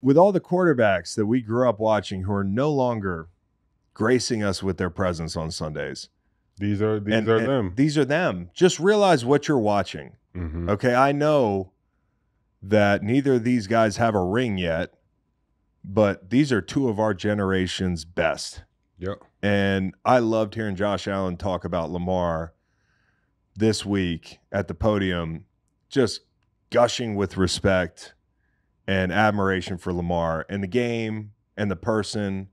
with all the quarterbacks that we grew up watching who are no longer gracing us with their presence on Sundays. These are them. These are them. Just realize what you're watching. Mm-hmm. Okay, I know that neither of these guys have a ring yet, but these are two of our generation's best. Yep. And I loved hearing Josh Allen talk about Lamar this week at the podium, just gushing with respect and admiration for Lamar and the game and the person.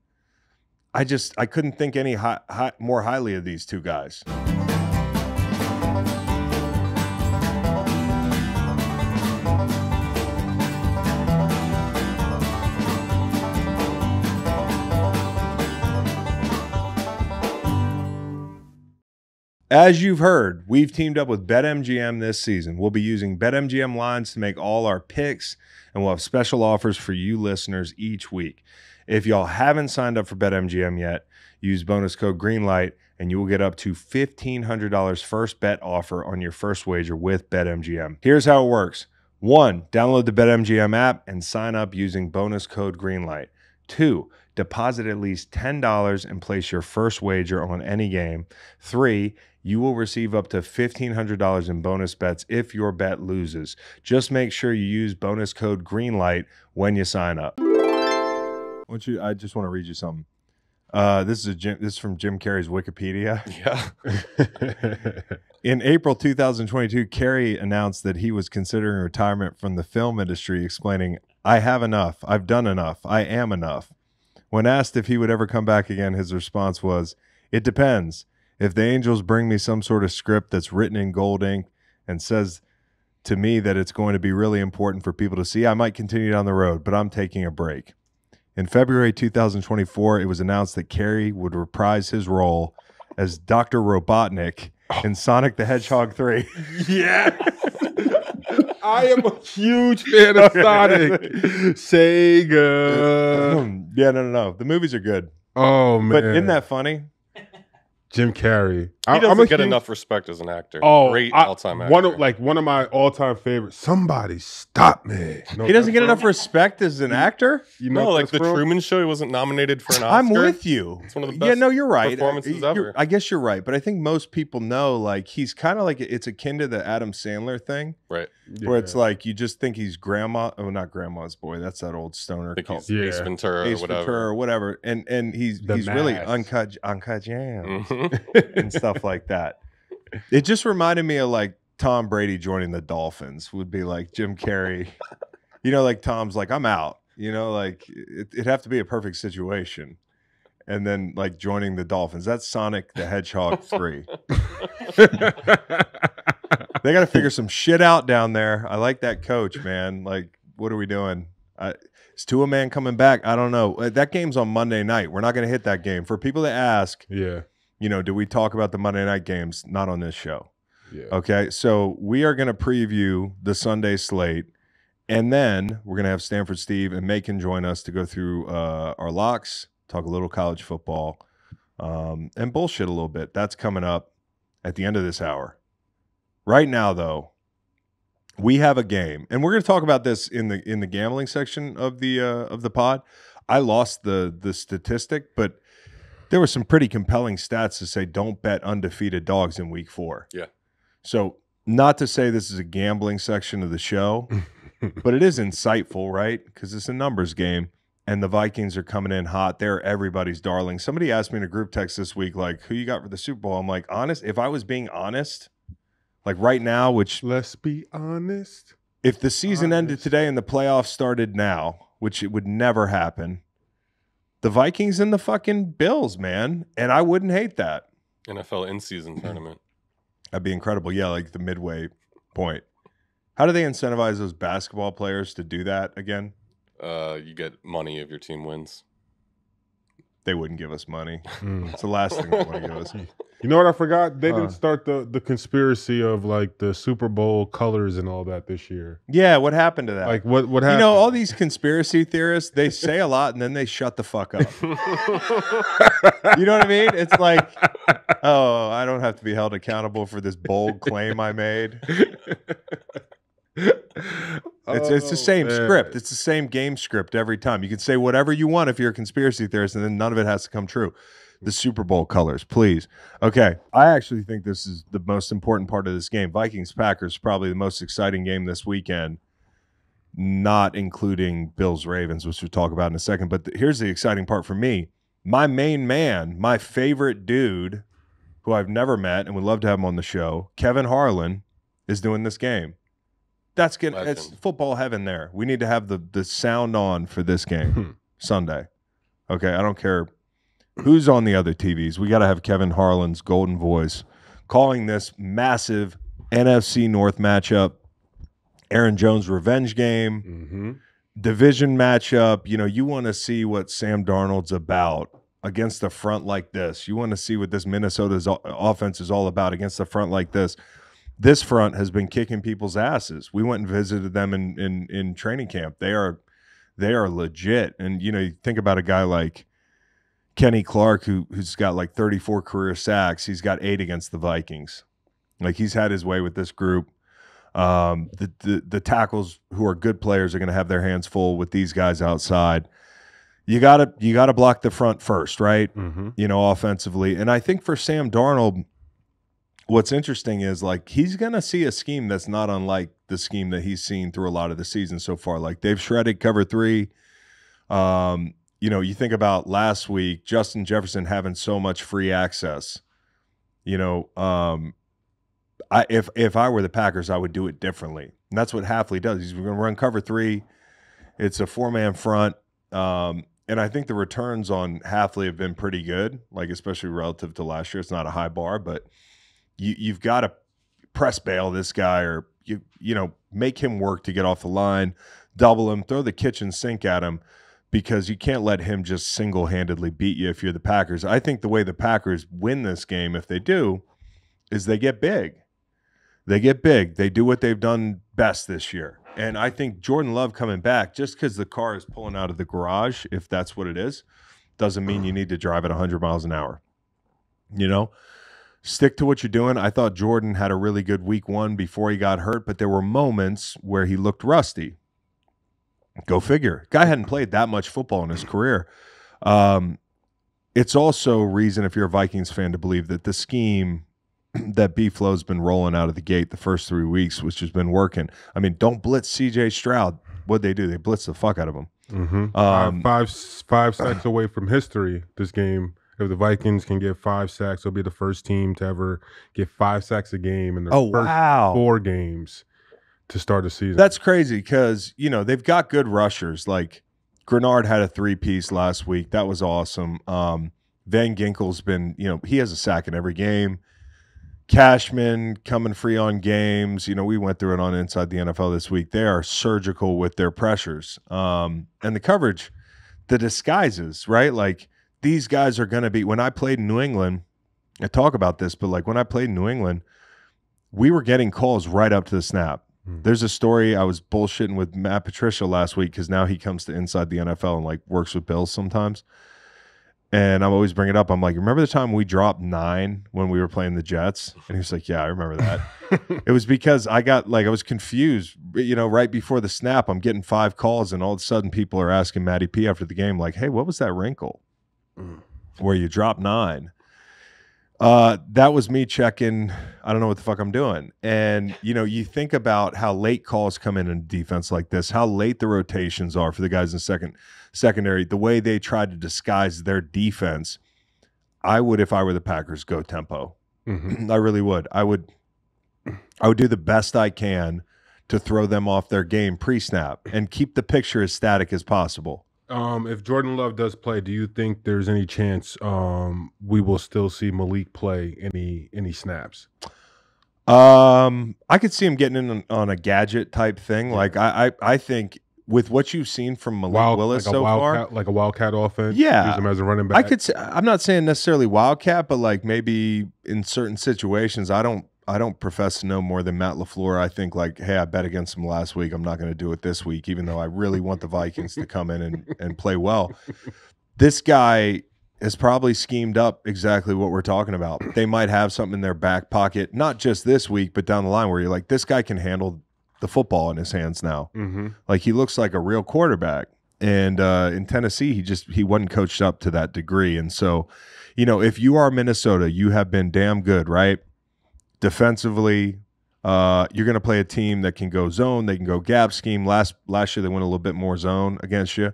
I couldn't think any more highly of these two guys. As you've heard, we've teamed up with BetMGM this season. We'll be using BetMGM lines to make all our picks, and we'll have special offers for you listeners each week. If y'all haven't signed up for BetMGM yet, use bonus code GREENLIGHT, and you will get up to $1,500 first bet offer on your first wager with BetMGM. Here's how it works. 1, download the BetMGM app and sign up using bonus code GREENLIGHT. 2, deposit at least $10 and place your first wager on any game. 3, you will receive up to $1,500 in bonus bets if your bet loses. Just make sure you use bonus code GREENLIGHT when you sign up. I just want to read you something. This is from Jim Carrey's Wikipedia. Yeah. In April 2022, Carrey announced that he was considering retirement from the film industry, explaining, "I have enough. I've done enough. I am enough." When asked if he would ever come back again, his response was, "It depends. If the Angels bring me some sort of script that's written in gold ink and says to me that it's going to be really important for people to see, I might continue down the road, but I'm taking a break." In February 2024, it was announced that Carrey would reprise his role as Dr. Robotnik in Sonic the Hedgehog 3. Yes! I am a huge fan of Sonic. Sega. Yeah, no. The movies are good. Oh, man. But isn't that funny? Jim Carrey. He doesn't get enough respect as an actor. Oh, great all-time actor. One of my all-time favorites. Somebody stop me. He doesn't get enough respect as an actor? You know, no, like the Truman Show, he wasn't nominated for an Oscar. I'm with you. It's one of the best. Yeah, no, you're right. Performances ever. I guess you're right, but I think most people know, like, he's kind of like, it's akin to the Adam Sandler thing, right? Where it's like you just think he's not grandma's boy. That's that old stoner. He's Ace Ventura, or whatever, and he's really uncut jams and stuff like that. It just reminded me of like Tom Brady joining the Dolphins would be like Jim Carrey. You know, like Tom's like, I'm out. You know, like it'd have to be a perfect situation. And then like joining the Dolphins. That's Sonic the Hedgehog 3. They got to figure some shit out down there. I like that coach, man. Like, what are we doing? Is Tua Man coming back? I don't know. That game's on Monday night. We're not going to hit that game. For people that ask, you know, do we talk about the Monday night games? Not on this show. Yeah. Okay, so we are going to preview the Sunday slate, and then we're going to have Stanford Steve and Macon join us to go through our locks, talk a little college football, and bullshit a little bit. That's coming up at the end of this hour. Right now, though, we have a game, and we're going to talk about this in the gambling section of the pod. I lost the statistic, but there were some pretty compelling stats to say don't bet undefeated dogs in week 4. Yeah. So not to say this is a gambling section of the show, but it is insightful, right? Because it's a numbers game, and the Vikings are coming in hot. They're everybody's darling. Somebody asked me in a group text this week, like, who you got for the Super Bowl? I'm like, honest, if I was being honest, like right now, which let's be honest. If the season ended today and the playoffs started now, which it would never happen, the Vikings and the fucking Bills, man. And I wouldn't hate that. NFL in-season tournament. That'd be incredible. Yeah, like the midway point. How do they incentivize those basketball players to do that again? You get money if your team wins. They wouldn't give us money. It's the last thing they want to give us. You know what I forgot? They didn't start the conspiracy of like the Super Bowl colors and all that this year. Yeah, what happened to that? Like what happened? You know, all these conspiracy theorists, they say a lot and then they shut the fuck up. You know what I mean? It's like, oh, I don't have to be held accountable for this bold claim I made. It's the same script. It's the same game script every time. You can say whatever you want if you're a conspiracy theorist, and then none of it has to come true. The Super Bowl colors, please. Okay, I actually think this is the most important part of this game. Vikings Packers, probably the most exciting game this weekend, not including Bills Ravens, which we'll talk about in a second. But here's the exciting part for me. My main man, my favorite dude, who I've never met and would love to have him on the show, Kevin Harlan, is doing this game. It's football heaven there. We need to have the sound on for this game Sunday. Okay, I don't care who's on the other TVs. We got to have Kevin Harlan's golden voice calling this massive NFC North matchup, Aaron Jones revenge game, division matchup. You know, you want to see what Sam Darnold's about against the front like this. You want to see what this Minnesota's offense is all about against the front like this. This front has been kicking people's asses. We went and visited them in training camp. They are legit. And you know, you think about a guy like Kenny Clark, who's got like 34 career sacks. He's got 8 against the Vikings. Like, he's had his way with this group. The tackles who are good players are going to have their hands full with these guys outside. You gotta block the front first, right? You know, offensively. And I think for Sam Darnold, what's interesting is, like, he's going to see a scheme that's not unlike the scheme that he's seen through a lot of the season so far. Like, they've shredded cover 3. You know, you think about last week, Justin Jefferson having so much free access. You know, if I were the Packers, I would do it differently. And that's what Hafley does. He's going to run cover 3. It's a 4-man front. And I think the returns on Hafley have been pretty good, like, especially relative to last year. It's not a high bar, but you've got to press bail this guy, or you know, make him work to get off the line, double him, throw the kitchen sink at him, because you can't let him just single-handedly beat you if you're the Packers. I think the way the Packers win this game, if they do, is they get big. They get big. They do what they've done best this year. And I think Jordan Love coming back, just because the car is pulling out of the garage, if that's what it is, doesn't mean you need to drive at 100 miles an hour. You know? Stick to what you're doing. I thought Jordan had a really good week 1 before he got hurt, but there were moments where he looked rusty. Go figure. Guy hadn't played that much football in his career. It's also reason, if you're a Vikings fan, to believe that the scheme that B-Flow's been rolling out of the gate the first 3 weeks, which has been working. I mean, don't blitz C.J. Stroud. What'd they do? They blitzed the fuck out of him. Five sacks away from history this game. If the Vikings can get 5 sacks, they'll be the first team to ever get 5 sacks a game in their first 4 games to start the season. That's crazy, because, you know, they've got good rushers. Like, Grenard had a 3-piece last week. That was awesome. Van Ginkel's been, you know, he has a sack in every game. Cashman coming free on games. You know, we went through it on Inside the NFL this week. They are surgical with their pressures. And the coverage, the disguises, right? Like, these guys are going to be – when I played in New England, I talk about this, but, like, when I played in New England, we were getting calls right up to the snap. There's a story, I was bullshitting with Matt Patricia last week, because now he comes to Inside the NFL and, like, works with Bills sometimes. And I always bring it up. I'm like, remember the time we dropped 9 when we were playing the Jets? And he was like, yeah, I remember that. It was because I was confused. You know, right before the snap, I'm getting 5 calls, and all of a sudden people are asking Matty P after the game, like, hey, what was that wrinkle where you dropped 9? That was me checking. I don't know what the fuck I'm doing. And, you know, you think about how late calls come in defense like this, how late the rotations are for the guys in secondary, the way they try to disguise their defense. I would, if I were the Packers, go tempo. I really would. I would do the best I can to throw them off their game pre-snap and keep the picture as static as possible. If Jordan Love does play, do you think there's any chance we will still see Malik play any snaps? I could see him getting in on a gadget type thing. Like, I think with what you've seen from Malik Willis so far, like a wildcat offense, yeah, use him as a running back. I'm not saying necessarily wildcat, but like maybe in certain situations, I don't profess to know more than Matt LaFleur. I think, like, hey, I bet against him last week. I'm not going to do it this week, even though I really want the Vikings to come in and play well. This guy has probably schemed up exactly what we're talking about. They might have something in their back pocket, not just this week, but down the line, where you're like, this guy can handle the football in his hands now. Mm-hmm. Like he looks like a real quarterback. And in Tennessee, he wasn't coached up to that degree. And so, if you are Minnesota, you have been damn good, right? Defensively, you're going to play a team that can go zone, they can go gap scheme. Last year, they went a little bit more zone against you.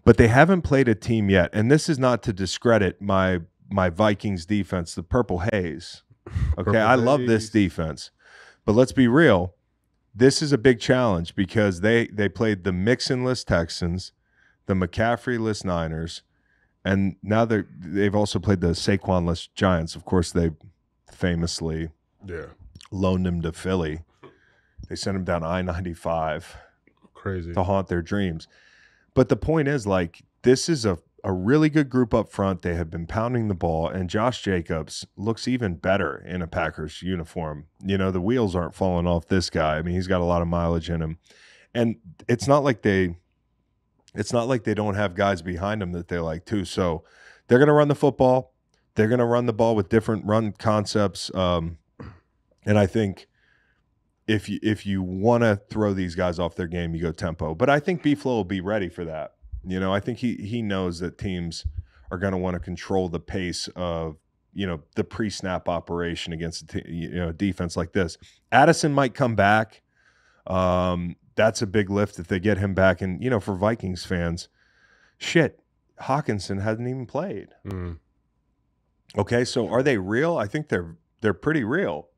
But they haven't played a team yet. And this is not to discredit my Vikings defense, the Purple Haze. Okay, I love this defense. But let's be real. This is a big challenge because they played the Mixon-less Texans, the McCaffrey-less Niners, and now they've also played the Saquon-less Giants. Of course, they famously loaned him to Philly. They sent him down I-95 crazy to haunt their dreams. But the point is, like, this is a really good group up front. They have been pounding the ball, and Josh Jacobs looks even better in a Packers uniform. The wheels aren't falling off this guy. I mean, he's got a lot of mileage in him. And it's not like they don't have guys behind them that they like too. So they're going to run the football. They're going to run the ball with different run concepts. And I think if you want to throw these guys off their game, you go tempo. But I think B-Flow will be ready for that. I think he knows that teams are going to want to control the pace of, the pre-snap operation against a defense like this. Addison might come back. That's a big lift if they get him back. And, for Vikings fans, Hawkinson hasn't even played. Mm. Okay, so are they real? I think they're pretty real,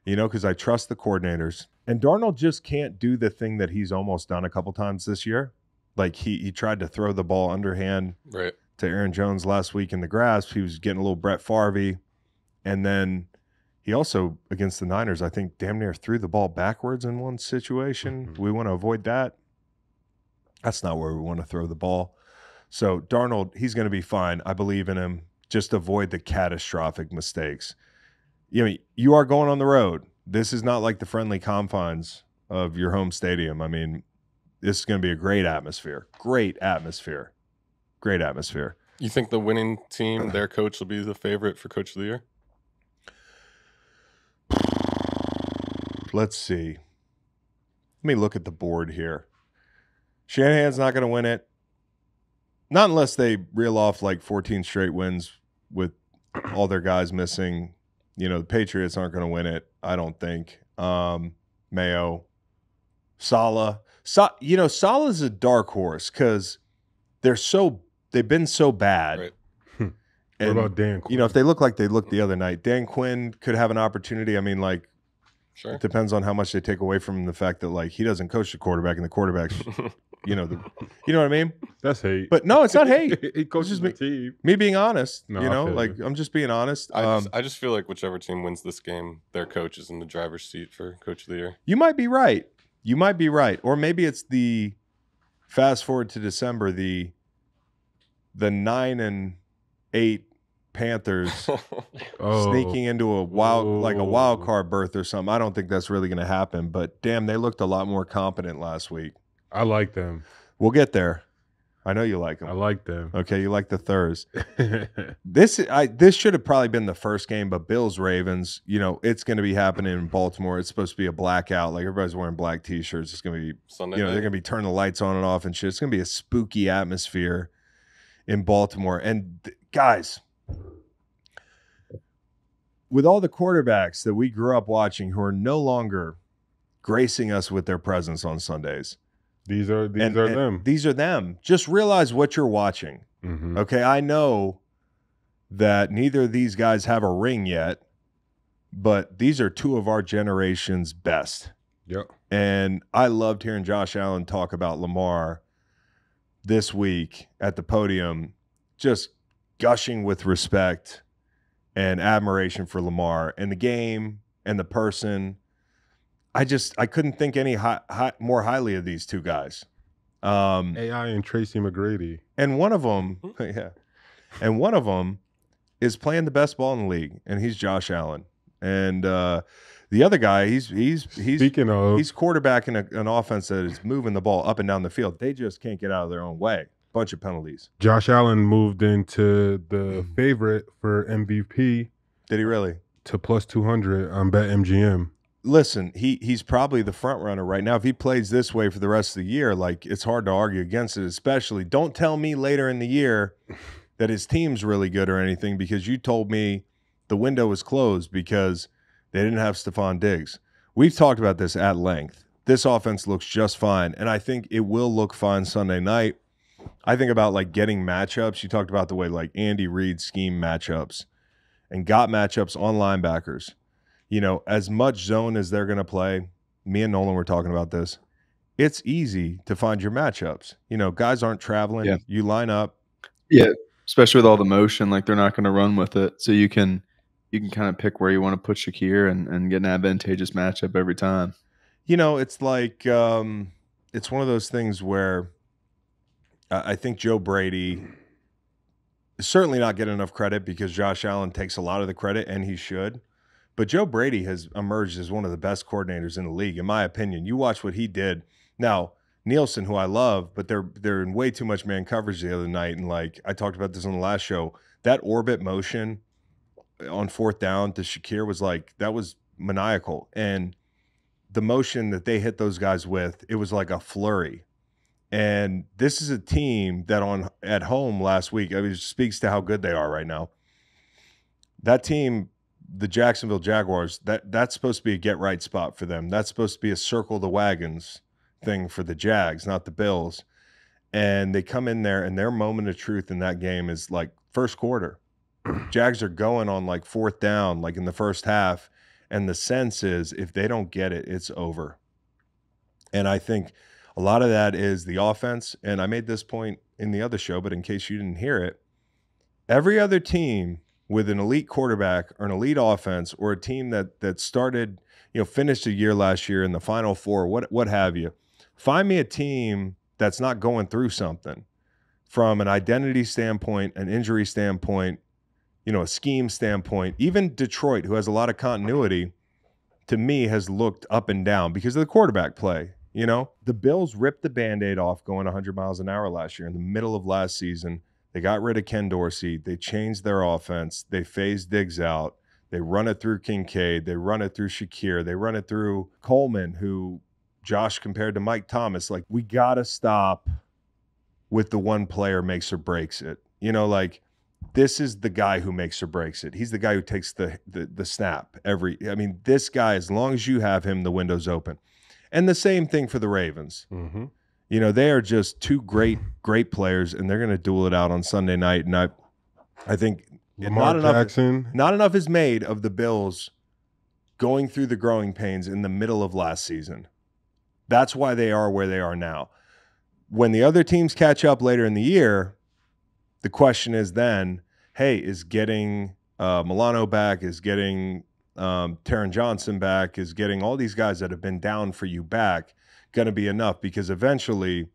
because I trust the coordinators. And Darnold just can't do the thing that he's almost done a couple times this year. Like he tried to throw the ball underhand to Aaron Jones last week in the grasp. He was getting a little Brett Favre. And then he also, against the Niners, I think damn near threw the ball backwards in one situation. Mm-hmm. We want to avoid that. That's not where we want to throw the ball. So Darnold, he's going to be fine. I believe in him. Just avoid the catastrophic mistakes. You are going on the road. This is not like the friendly confines of your home stadium. I mean, this is going to be a great atmosphere. Great atmosphere. Great atmosphere. You think the winning team, their coach, will be the favorite for Coach of the Year? Let's see. Let me look at the board here. Shanahan's not going to win it. Not unless they reel off like 14 straight wins with all their guys missing. The Patriots aren't going to win it, I don't think. Mayo. Saleh's a dark horse because they've been so bad. Right. And, what about Dan Quinn? If they look like they looked the other night, Dan Quinn could have an opportunity. I mean, like, sure. It depends on how much they take away from the fact that, like, he doesn't coach the quarterback and the quarterback's, you know what I mean? That's hate. But no, it's not hate. He coaches the team. Me being honest, No, I'm just being honest. I just feel like whichever team wins this game, their coach is in the driver's seat for Coach of the Year. You might be right. Or maybe it's the fast forward to December, the 9-8 Panthers sneaking into a wild card berth or something. I don't think that's really going to happen, but damn, they looked a lot more competent last week. I like them. We'll get there. I know you like them. I like them. Okay, you like the Thurs. This should have probably been the first game, but Bills Ravens, it's going to be happening in Baltimore. It's supposed to be a blackout. Like everybody's wearing black T-shirts. It's going to be Sunday. They're going to be turning the lights on and off and shit. It's going to be a spooky atmosphere in Baltimore. And guys, with all the quarterbacks that we grew up watching who are no longer gracing us with their presence on Sundays. These are them. These are them. Just realize what you're watching. Mm-hmm. Okay, I know that neither of these guys have a ring yet, but these are two of our generation's best. Yep. And I loved hearing Josh Allen talk about Lamar this week at the podium, just gushing with respect and admiration for Lamar and the game and the person. I couldn't think any more highly of these two guys. AI and Tracy McGrady. And one of them, and one of them is playing the best ball in the league, and he's Josh Allen. And the other guy, he's quarterbacking an offense that is moving the ball up and down the field. They just can't get out of their own way. Bunch of penalties. Josh Allen moved into the favorite for MVP. Did he really? To plus 200 on BetMGM. listen, he's probably the front runner right now. If he plays this way for the rest of the year, like, it's hard to argue against it, especially don't tell me later in the year that his team's really good or anything, because you told me the window was closed because they didn't have Stephon Diggs. We've talked about this at length. This offense looks just fine, and I think it will look fine Sunday night. I think about, like, getting matchups. You talked about the way, like, Andy Reid scheme matchups and got matchups on linebackers. You know, as much zone as they're going to play, me and Nolan were talking about this, it's easy to find your matchups. You know, guys aren't traveling. Yeah. You line up. Yeah, especially with all the motion, like they're not going to run with it. So you can kind of pick where you want to put Shakir and get an advantageous matchup every time. You know, it's like it's one of those things where I think Joe Brady is certainly not getting enough credit because Josh Allen takes a lot of the credit, and he should. But Joe Brady has emerged as one of the best coordinators in the league, in my opinion. You watch what he did. Now, Nielsen, who I love, but they're in way too much man coverage the other night. And, like, I talked about this on the last show. That orbit motion on fourth down to Shakir was like, that was maniacal. And the motion that they hit those guys with, it was like a flurry. And this is a team that at home last week, I mean, it speaks to how good they are right now. That team, the Jacksonville Jaguars, that's supposed to be a get-right spot for them. That's supposed to be a circle the wagons thing for the Jags, not the Bills. And they come in there, and their moment of truth in that game is, like, first quarter. Jags are going on, like, fourth down, like, in the first half, and the sense is if they don't get it, it's over. And I think a lot of that is the offense, and I made this point in the other show, but in case you didn't hear it, every other team with an elite quarterback or an elite offense, or a team that started, you know, finished a year last year in the Final Four, what have you, find me a team that's not going through something from an identity standpoint, an injury standpoint, you know, a scheme standpoint. Even Detroit, who has a lot of continuity, to me has looked up and down because of the quarterback play. You know, the Bills ripped the Band-Aid off going 100 miles an hour last year in the middle of last season. They got rid of Ken Dorsey. They changed their offense. They phased Diggs out. They run it through Kincaid. They run it through Shakir. They run it through Coleman, who Josh compared to Mike Thomas. Like, we got to stop with the one player makes or breaks it. You know, like, this is the guy who makes or breaks it. He's the guy who takes the snap I mean, this guy, as long as you have him, the window's open. And the same thing for the Ravens. Mm-hmm. You know, they are just two great players, and they're going to duel it out on Sunday night. And I think Lamar Jackson. Not enough is made of the Bills going through the growing pains in the middle of last season. That's why they are where they are now. When the other teams catch up later in the year, the question is then, hey, is getting Milano back, is getting Taron Johnson back, is getting all these guys that have been down for you back going to be enough? Because eventually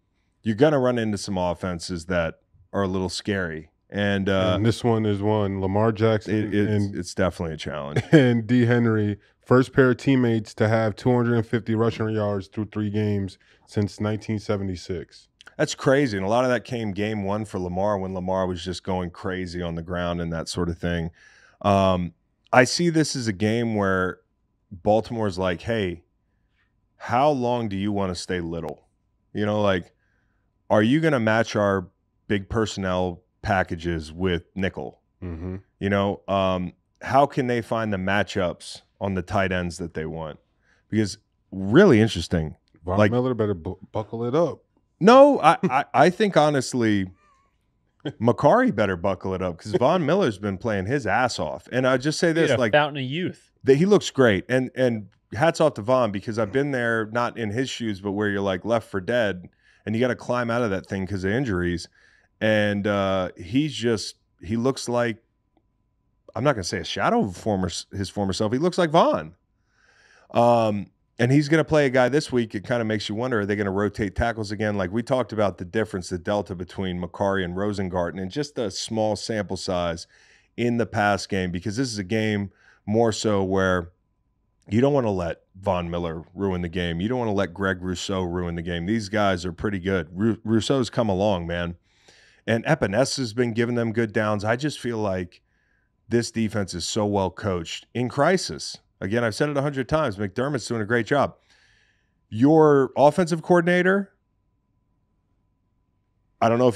you're going to run into some offenses that are a little scary. And this one is one. Lamar Jackson. It's definitely a challenge. And D. Henry, first pair of teammates to have 250 rushing yards through 3 games since 1976. That's crazy. And a lot of that came game one for Lamar, when Lamar was just going crazy on the ground and that sort of thing. I see this as a game where Baltimore's like, hey, how long do you want to stay little? You know, like, are you going to match our big personnel packages with nickel? Mm-hmm. You know, how can they find the matchups on the tight ends that they want? Because really interesting. Von Miller better buckle it up. No, I think honestly, Makari better buckle it up, because Von Miller's been playing his ass off. And I just say this, like, fountain of youth. He looks great. And hats off to Von, because I've been there, not in his shoes, but where you're like left for dead, and you got to climb out of that thing because of injuries. And he looks like, I'm not going to say a shadow of his former self. He looks like Von. And he's going to play a guy this week. It kind of makes you wonder, are they going to rotate tackles again? Like, we talked about the difference, the delta between Makari and Rosengarten, and just a small sample size in the pass game, because this is a game more so where you don't want to let Von Miller ruin the game. You don't want to let Greg Rousseau ruin the game. These guys are pretty good. Rousseau's come along, man. And Epinesa has been giving them good downs. I just feel like this defense is so well coached in crisis. Again, I've said it 100 times. McDermott's doing a great job. Your offensive coordinator, I don't know if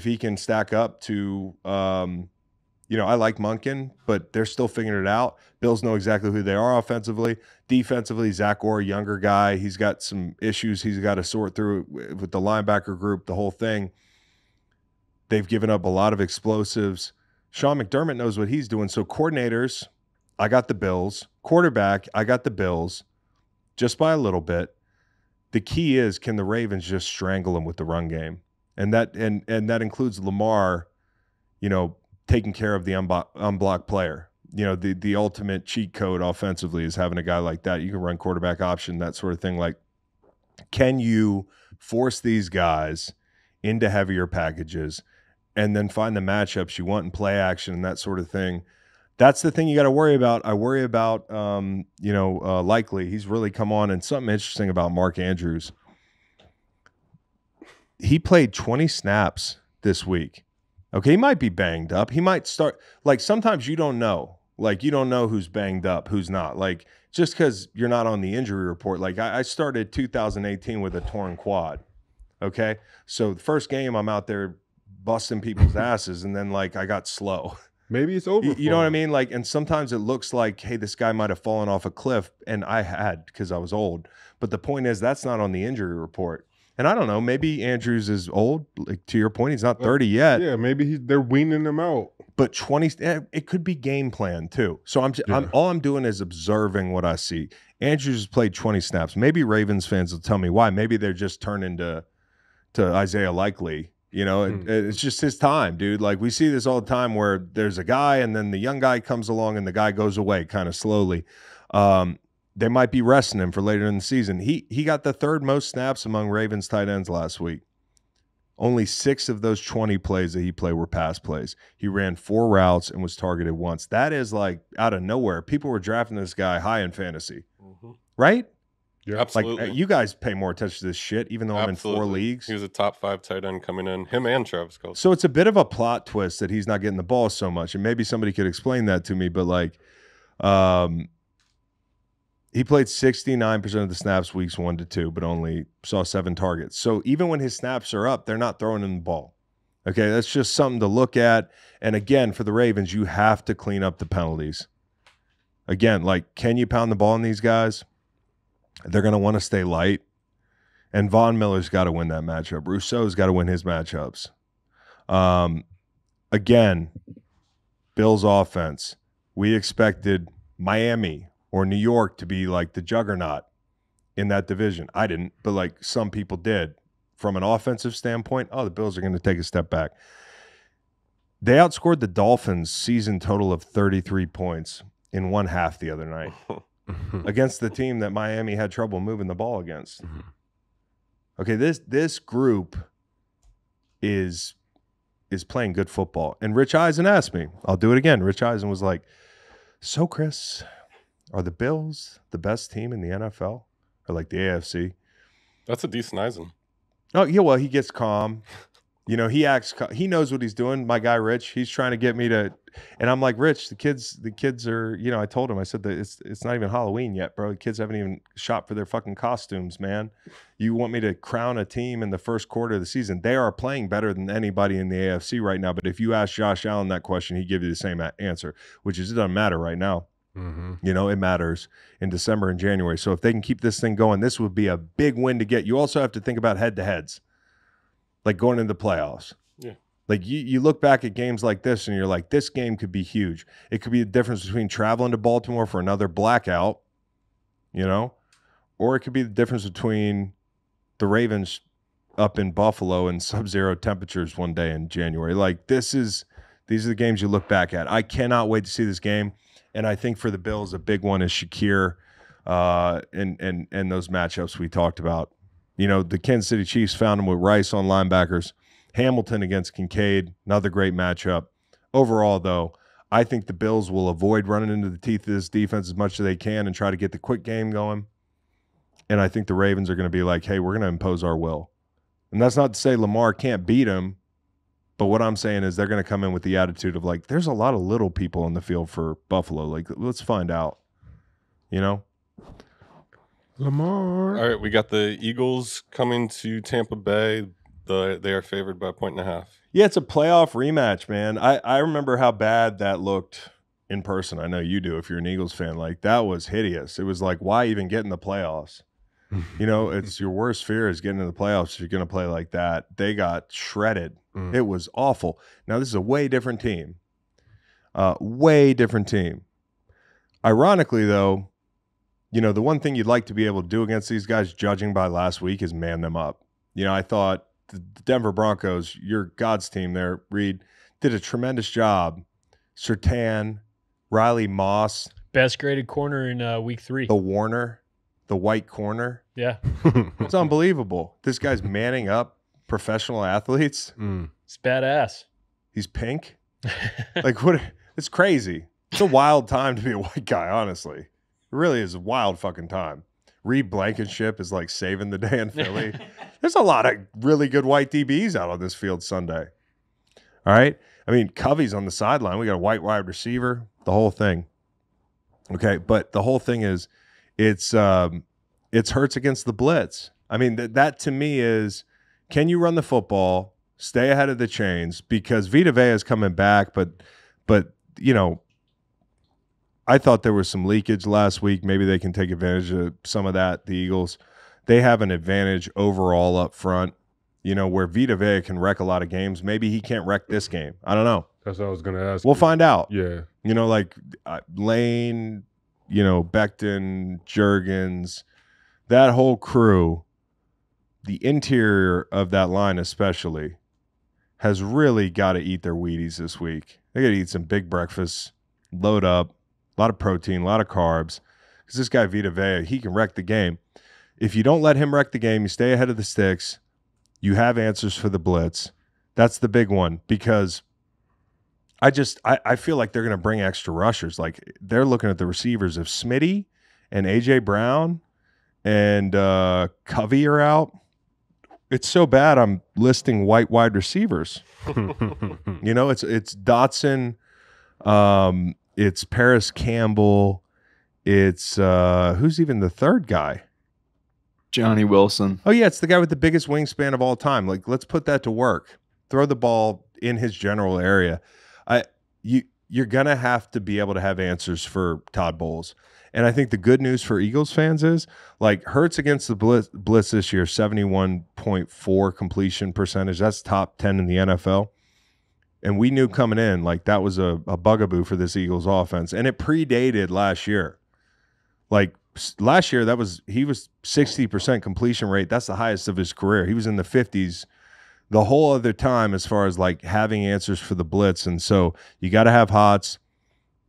he can stack up to I like Monken, but they're still figuring it out. Bills know exactly who they are offensively. Defensively, Zach Orr, younger guy, he's got some issues he's got to sort through with the linebacker group, the whole thing. They've given up a lot of explosives. Sean McDermott knows what he's doing. So coordinators, I got the Bills. Quarterback, I got the Bills, just by a little bit. The key is, can the Ravens just strangle them with the run game? And that includes Lamar, taking care of the unblocked player. The ultimate cheat code offensively is having a guy like that. You can run quarterback option, that sort of thing. Like, can you force these guys into heavier packages and then find the matchups you want in play action and that sort of thing? That's the thing you got to worry about. I worry about, Likely. He's really come on. And something interesting about Mark Andrews. He played 20 snaps this week. Okay, he might be banged up. He might start, like, sometimes you don't know. Like, you don't know who's banged up, who's not. Like, just because you're not on the injury report. Like, I started 2018 with a torn quad. Okay? So the first game, I'm out there busting people's asses, and then, like, I got slow. Maybe it's over. You know what I mean? Like, and sometimes it looks like, hey, this guy might have fallen off a cliff, and I had because I was old. But the point is, that's not on the injury report. And I don't know, maybe Andrews is old. Like, to your point, he's not 30 yet. Yeah, maybe they're weaning him out. But 20, it could be game plan too. So all I'm doing is observing what I see. Andrews has played 20 snaps. Maybe Ravens fans will tell me why. Maybe they're just turning to Isaiah Likely. It's just his time, dude. Like, we see this all the time where there's a guy and then the young guy comes along and the guy goes away kind of slowly. They might be resting him for later in the season. He got the third most snaps among Ravens tight ends last week. Only 6 of those 20 plays that he played were pass plays. He ran 4 routes and was targeted once. That is, like, out of nowhere. People were drafting this guy high in fantasy. Mm-hmm. Right? Yeah, absolutely. Like, you guys pay more attention to this shit, even though I'm in 4 leagues. He was a top 5 tight end coming in, him and Travis Kelce. So it's a bit of a plot twist that he's not getting the ball so much. And maybe somebody could explain that to me, but, like, he played 69% of the snaps weeks 1 to 2, but only saw 7 targets. So even when his snaps are up, they're not throwing him the ball. Okay, that's just something to look at. And again, for the Ravens, you have to clean up the penalties. Again, like, can you pound the ball on these guys? They're going to want to stay light. And Von Miller's got to win that matchup. Rousseau's got to win his matchups. Again, Bills offense. We expected Miami or New York to be like the juggernaut in that division. I didn't, but like some people did. From an offensive standpoint, the Bills are going to take a step back. They outscored the Dolphins season total of 33 points in one half the other night against the team that Miami had trouble moving the ball against. Okay, this group is playing good football. And Rich Eisen asked me, I'll do it again. Rich Eisen was like, so Chris, are the Bills the best team in the NFL or like the AFC? That's a decent Eisen. Oh, yeah, well, he gets calm. He acts. He knows what he's doing. My guy, Rich, he's trying to get me to, and I'm like, Rich, the kids are. I told him, I said that it's not even Halloween yet, bro. The kids haven't even shopped for their fucking costumes, man. You want me to crown a team in the first quarter of the season? They are playing better than anybody in the AFC right now. But if you ask Josh Allen that question, he'd give you the same answer, which is it doesn't matter right now. Mm-hmm. It matters in December and January. So if they can keep this thing going, this would be a big win to get. You also have to think about head-to-heads. Like going into the playoffs. Yeah. Like you look back at games like this and you're like, this game could be huge. It could be the difference between traveling to Baltimore for another blackout, or it could be the difference between the Ravens up in Buffalo in sub-zero temperatures one day in January. Like these are the games you look back at. I cannot wait to see this game. And I think for the Bills, a big one is Shakir and those matchups we talked about. The Kansas City Chiefs found him with Rice on linebackers. Hamilton against Kincaid, another great matchup. Overall, though, I think the Bills will avoid running into the teeth of this defense as much as they can and try to get the quick game going. And I think the Ravens are going to be like, hey, we're going to impose our will. And that's not to say Lamar can't beat him, but what I'm saying is they're going to come in with the attitude of like, there's a lot of little people on the field for Buffalo. Like, let's find out. you know? Lamar. All right, we got the Eagles coming to Tampa Bay. They are favored by 1.5. Yeah, it's a playoff rematch, man. I remember how bad that looked in person. I know you do if you're an Eagles fan. Like, that was hideous. It was like, why even get in the playoffs? You know, it's your worst fear is getting in the playoffs if you're going to play like that. They got shredded. It was awful. Now, this is a way different team. Way different team. Ironically, though, you know, the one thing you'd like to be able to do against these guys, judging by last week, is man them up. You know, I thought the Denver Broncos, your God's team there, Reed, did a tremendous job. Surtain, Riley Moss. Best graded corner in week 3. The Warner, the white corner. Yeah. It's unbelievable. This guy's manning up professional athletes. It's badass. He's pink. Like, what? It's crazy. It's a wild time to be a white guy, honestly. It really is a wild fucking time. Reed Blankenship is like saving the day in Philly. There's a lot of really good white DBs out on this field Sunday. All right? I mean, Covey's on the sideline. We got a white wide receiver, the whole thing. Okay, but the whole thing is it's Hurts against the blitz. I mean, that to me is, can you run the football, stay ahead of the chains? Because Vita Vea is coming back, but you know, I thought there was some leakage last week. Maybe they can take advantage of some of that. The Eagles, they have an advantage overall up front, you know, where Vita Vea can wreck a lot of games. Maybe he can't wreck this game. I don't know. That's what I was going to ask. We'll find out. Yeah. You know, like Lane, you know, Becton, Juergens, that whole crew, the interior of that line especially, has really got to eat their Wheaties this week. They got to eat some big breakfasts, load up. A lot of protein, a lot of carbs. Because this guy, Vita Vea, he can wreck the game. If you don't let him wreck the game, you stay ahead of the sticks, you have answers for the blitz. That's the big one. Because I feel like they're going to bring extra rushers. Like, they're looking at the receivers. If Smitty and A.J. Brown and Covey are out, it's so bad I'm listing white wide receivers. You know, it's Dotson, it's Paris Campbell. It's who's even the third guy? Johnny Wilson. Oh, yeah, it's the guy with the biggest wingspan of all time. Like, let's put that to work. Throw the ball in his general area. You're going to have to be able to have answers for Todd Bowles. And I think the good news for Eagles fans is, like, Hurts against the blitz this year, 71.4 completion percentage. That's top 10 in the NFL. And we knew coming in, like, that was a bugaboo for this Eagles offense. And it predated last year. Like, last year, he was 60% completion rate. That's the highest of his career. He was in the 50s the whole other time as far as, like, having answers for the blitz. And so you got to have hots.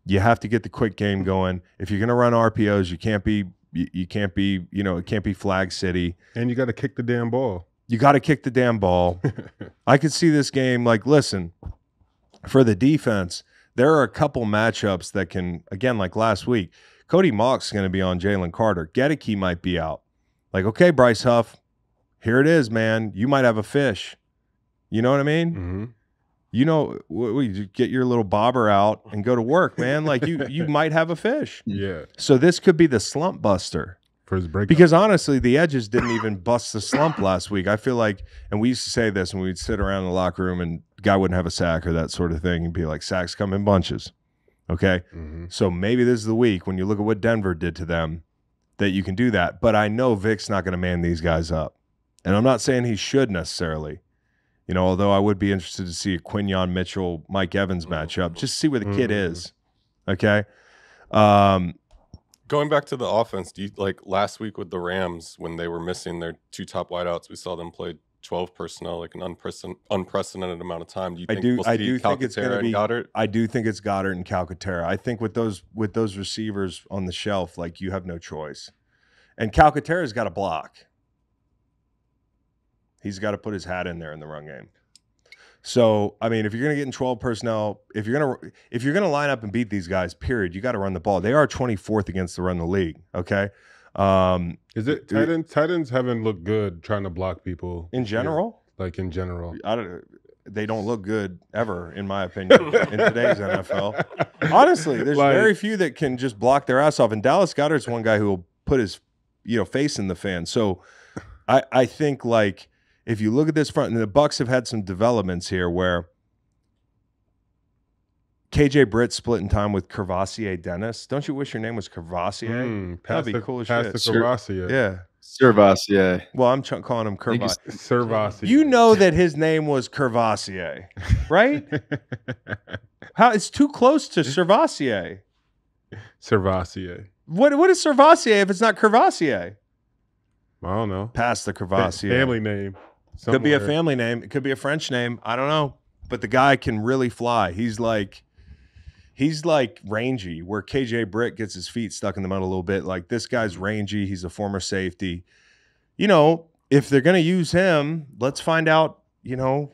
You have to get the quick game going. If you're going to run RPOs, you can't be, you know, it can't be flag city. And you got to kick the damn ball. You got to kick the damn ball. I could see this game, like, listen, for the defense, there are a couple matchups that can, again, like last week, Cody Mock's is going to be on Jalen Carter. Gedeke might be out. Like, okay, Bryce Huff, here it is, man. You might have a fish. You know what I mean? Mm-hmm. You know, you get your little bobber out and go to work, man. Like, you might have a fish. Yeah. So this could be the slump buster. For his breakout. Because honestly, the edges didn't even bust the slump last week. I feel like, and we used to say this when we'd sit around in the locker room and the guy wouldn't have a sack or that sort of thing and be like, sacks come in bunches. Okay? Mm-hmm. So maybe this is the week when you look at what Denver did to them that you can do that. But I know Vic's not going to man these guys up. And I'm not saying he should necessarily. You know, although I would be interested to see a Quinyon Mitchell, Mike Evans matchup, just see where the kid is. Okay? Going back to the offense, do you, like last week with the Rams when they were missing their two top wideouts, we saw them play 12 personnel, like an unprecedented amount of time. Do you think we'll see Calcaterra and Goddard? I do think it's Goddard and Calcaterra. I think with those receivers on the shelf, like, you have no choice. And Calcaterra's got to block. He's got to put his hat in there in the run game. So, I mean, if you're going to get in 12 personnel, if you're going to line up and beat these guys, period, you got to run the ball. They are 24th against the run in the league, okay? Is it tight ends haven't looked good trying to block people in general? Like in general. I don't they don't look good ever, in my opinion, in today's NFL. Honestly, there's very few that can just block their ass off. And Dallas Goedert's one guy who will put his face in the fan. So I think like if you look at this front, and the Bucs have had some developments here where KJ Britt splitting time with Kervasier Dennis. Don't you wish your name was Kervasier? That'd be cool as shit. Kervasier. Yeah. Servasier. Well, I'm calling him Kervasier. Servasier. You know that his name was Kervasier, right? How? It's too close to Servasier. Servasier. What is Servasier if it's not Kervasier? I don't know. Past the Kervasier. Family name. Somewhere. Could be a family name. It could be a French name. I don't know. But the guy can really fly. He's like rangy, where KJ Britt gets his feet stuck in the mud a little bit. Like this guy's rangy. He's a former safety. You know, if they're going to use him, let's find out, you know,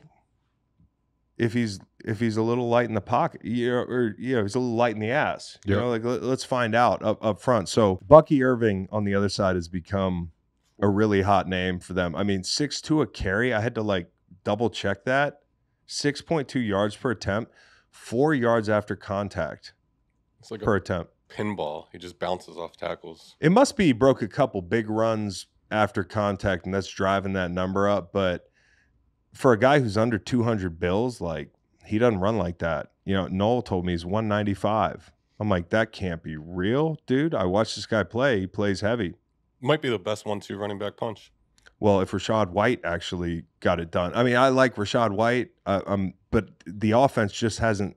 if he's a little light in the pocket, or he's a little light in the ass. You know, like let's find out up front. So Bucky Irving on the other side has become a really hot name for them. I mean, 6.2 a carry. I had to like double check that. 6.2 yards per attempt. 4 yards after contact. It's like per attempt. Pinball. He just bounces off tackles. It must be he broke a couple big runs after contact, and that's driving that number up. But for a guy who's under 200 bills, like he doesn't run like that. You know, Noel told me he's 195. I'm like, that can't be real, dude. I watched this guy play. He plays heavy. Might be the best 1-2 running back punch. Well, if Rachaad White actually got it done. I mean, I like Rachaad White, but the offense just hasn't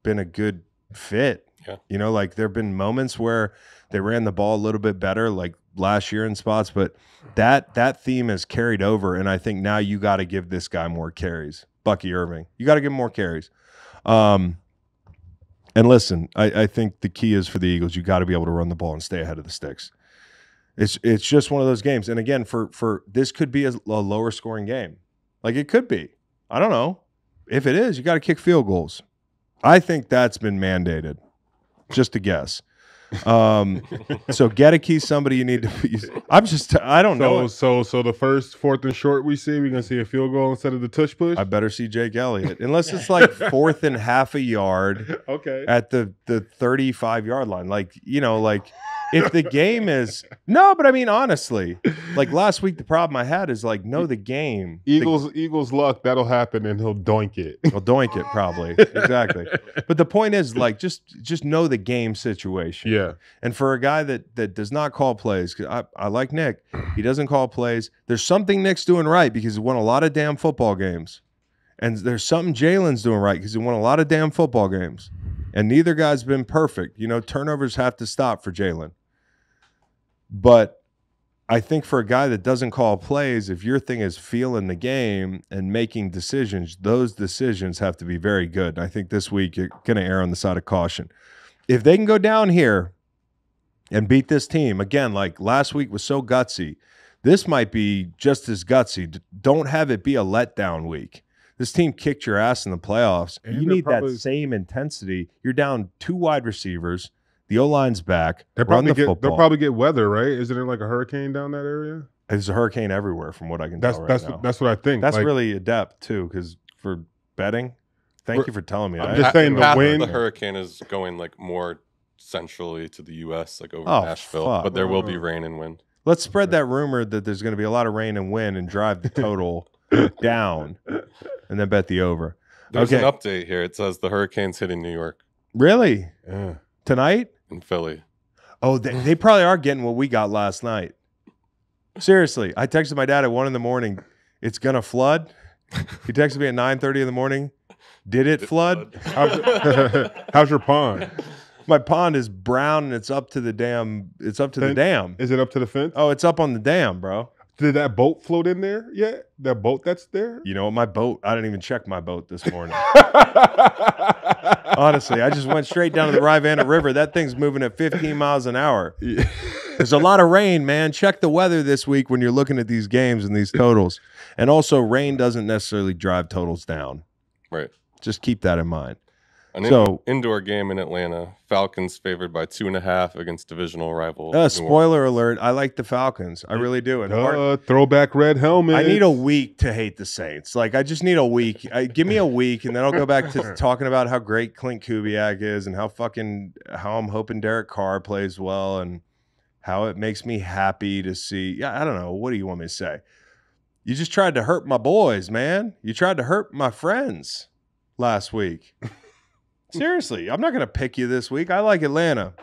been a good fit. Yeah. You know, like there have been moments where they ran the ball a little bit better, like last year in spots, but that theme has carried over, and I think now you got to give this guy more carries. Bucky Irving. You got to give him more carries. And listen, I think the key is for the Eagles, you got to be able to run the ball and stay ahead of the sticks. It's just one of those games. And again, for this could be a lower scoring game. Like it could be. I don't know. If it is, you got to kick field goals. I think that's been mandated. Just a guess. So Gedeke, somebody you need to use. I don't know. So the first 4th and short we see, we're gonna see a field goal instead of the tush push. I better see Jake Elliott. Unless it's like 4th and half a yard. Okay. At the 35-yard line. Like, you know, like if the game is no, but I mean honestly, like last week the problem I had is like know the game. Eagles luck, that'll happen and he'll doink it. He'll doink it probably. Exactly. But the point is like just know the game situation. Yeah. And for a guy that does not call plays, because I like Nick, he doesn't call plays. There's something Nick's doing right because he won a lot of damn football games. And there's something Jalen's doing right because he won a lot of damn football games. And neither guy's been perfect. You know, turnovers have to stop for Jalen. But I think for a guy that doesn't call plays, if your thing is feeling the game and making decisions, those decisions have to be very good. And I think this week you're going to err on the side of caution. If they can go down here and beat this team, again, like last week was so gutsy, this might be just as gutsy. Don't have it be a letdown week. This team kicked your ass in the playoffs. And you need that same intensity. You're down 2 wide receivers. The O-line's back. They'll probably get weather, right? Isn't there like a hurricane down that area? There's a hurricane everywhere from what I can tell right now. That's what I think. That's like, really adept, too, because for betting, thank you for telling me. I'm just saying the wind. The hurricane is going like more centrally to the U.S., like over Nashville. Fuck. But there will be rain and wind. Let's spread that rumor that there's going to be a lot of rain and wind and drive the total down and then bet the over. There's an update here. It says the hurricane's hitting New York. Really? Yeah. Tonight? In Philly. Oh, they probably are getting what we got last night. Seriously. I texted my dad at 1 a.m. It's going to flood. He texted me at 9:30 in the morning. Did it flood? How's your pond? My pond is brown and it's up to the dam. It's up to the dam. Is it up to the fence? Oh, it's up on the dam, bro. Did that boat float in there yet? That boat that's there? You know what? My boat, I didn't even check my boat this morning. Honestly, I just went straight down to the Rivanna River. That thing's moving at 15 miles an hour. Yeah. There's a lot of rain, man. Check the weather this week when you're looking at these games and these totals. And also, rain doesn't necessarily drive totals down. Right. Just keep that in mind. Indoor game in Atlanta. Falcons favored by 2.5 against divisional rival. Spoiler alert, I like the Falcons. I really do. And throwback red helmet. I need a week to hate the Saints. Like, I just need a week. Give me a week, and then I'll go back to talking about how great Clint Kubiak is and how I'm hoping Derek Carr plays well and how it makes me happy to see. Yeah, I don't know. What do you want me to say? You just tried to hurt my boys, man. You tried to hurt my friends last week. Seriously, I'm not going to pick you this week. I like Atlanta.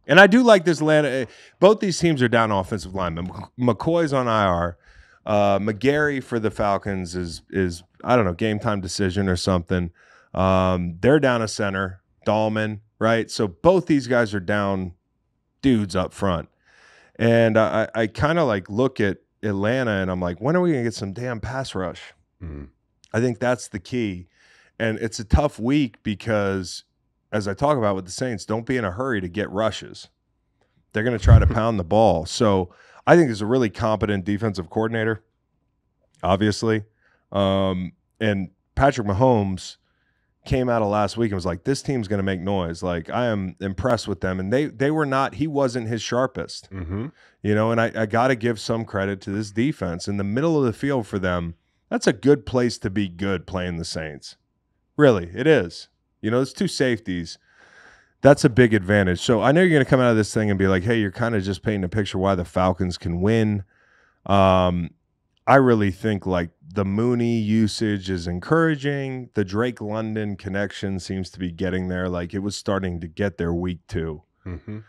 And I do like this Atlanta. Both these teams are down offensive linemen. McCoy's on IR. McGarry for the Falcons is I don't know, game time decision or something. They're down a center, Dahlman, right? So both these guys are down dudes up front. And I kind of like look at Atlanta and I'm like, when are we going to get some damn pass rush? Mm-hmm. I think that's the key. And it's a tough week because, as I talk about with the Saints, don't be in a hurry to get rushes. They're going to try to pound the ball. So I think it's a really competent defensive coordinator, obviously. And Patrick Mahomes came out of last week and was like, this team's going to make noise. Like, I am impressed with them. And they were not – he wasn't his sharpest. Mm-hmm. You know, and I got to give some credit to this defense. In the middle of the field for them, that's a good place to be good playing the Saints. Really, it is. You know, it's two safeties. That's a big advantage. So I know you're going to come out of this thing and be like, hey, you're kind of just painting a picture why the Falcons can win. I really think, like, the Mooney usage is encouraging. The Drake London connection seems to be getting there. Like, it was starting to get there week 2. Mm-hmm.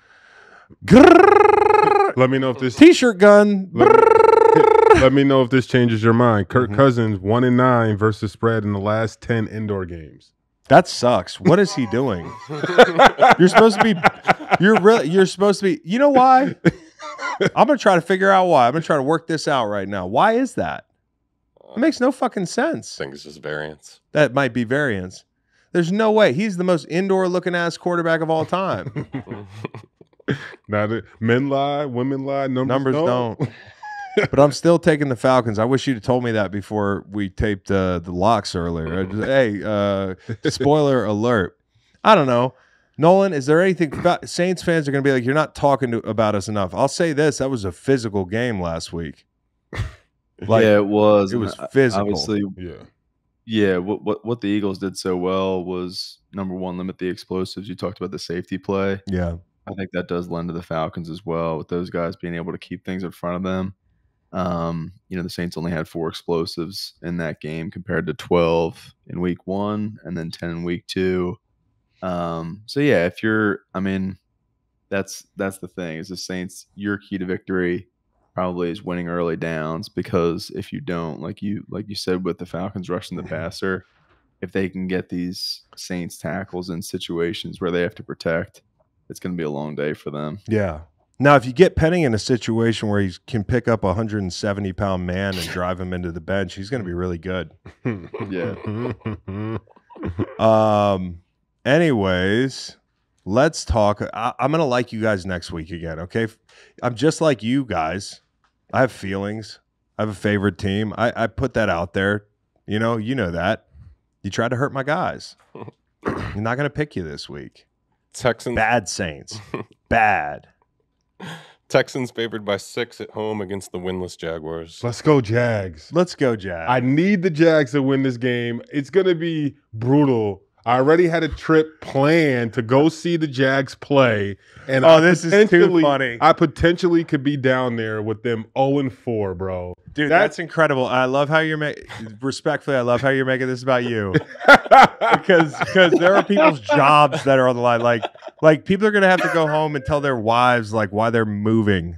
Let me know if this T-shirt gun. Let me know if this changes your mind. Kirk Cousins 1-9 versus spread in the last 10 indoor games. That sucks. What is he doing? You're supposed to be. You're supposed to be. You know why? I'm gonna try to figure out why. I'm gonna try to work this out right now. Why is that? It makes no fucking sense. I think it's just variance. That might be variance. There's no way. He's the most indoor looking ass quarterback of all time. Now, men lie, women lie, numbers don't. But I'm still taking the Falcons. I wish you'd have told me that before we taped the locks earlier. Hey, spoiler alert. I don't know. Nolan, is there anything – Saints fans are going to be like, you're not talking about us enough. I'll say this. That was a physical game last week. Like, yeah, it was. It was physical. Obviously, yeah. What the Eagles did so well was, number one, limit the explosives. You talked about the safety play. Yeah. I think that does lend to the Falcons as well, with those guys being able to keep things in front of them. You know, the Saints only had 4 explosives in that game compared to 12 in week 1 and then 10 in week 2. So yeah, if you're, I mean, that's the thing is the Saints, your key to victory probably is winning early downs, because if you don't, like you said with the Falcons rushing the passer, if they can get these Saints tackles in situations where they have to protect, it's going to be a long day for them. Yeah. Now, if you get Penning in a situation where he can pick up a 170-pound man and drive him into the bench, he's going to be really good. Yeah. Anyways, let's talk. I'm going to like you guys next week again, okay? I'm just like you guys. I have feelings. I have a favorite team. I put that out there. You know that. You tried to hurt my guys. I'm not going to pick you this week. Texans. Bad Saints. Bad. Texans favored by 6 at home against the winless Jaguars. Let's go, Jags. Let's go, Jags. I need the Jags to win this game. It's going to be brutal. I already had a trip planned to go see the Jags play. And this is too funny. I potentially could be down there with them 0-4, bro. Dude, that's incredible. I love how you're respectfully, I love how you're making this about you. because there are people's jobs that are on the line. Like people are going to have to go home and tell their wives like why they're moving.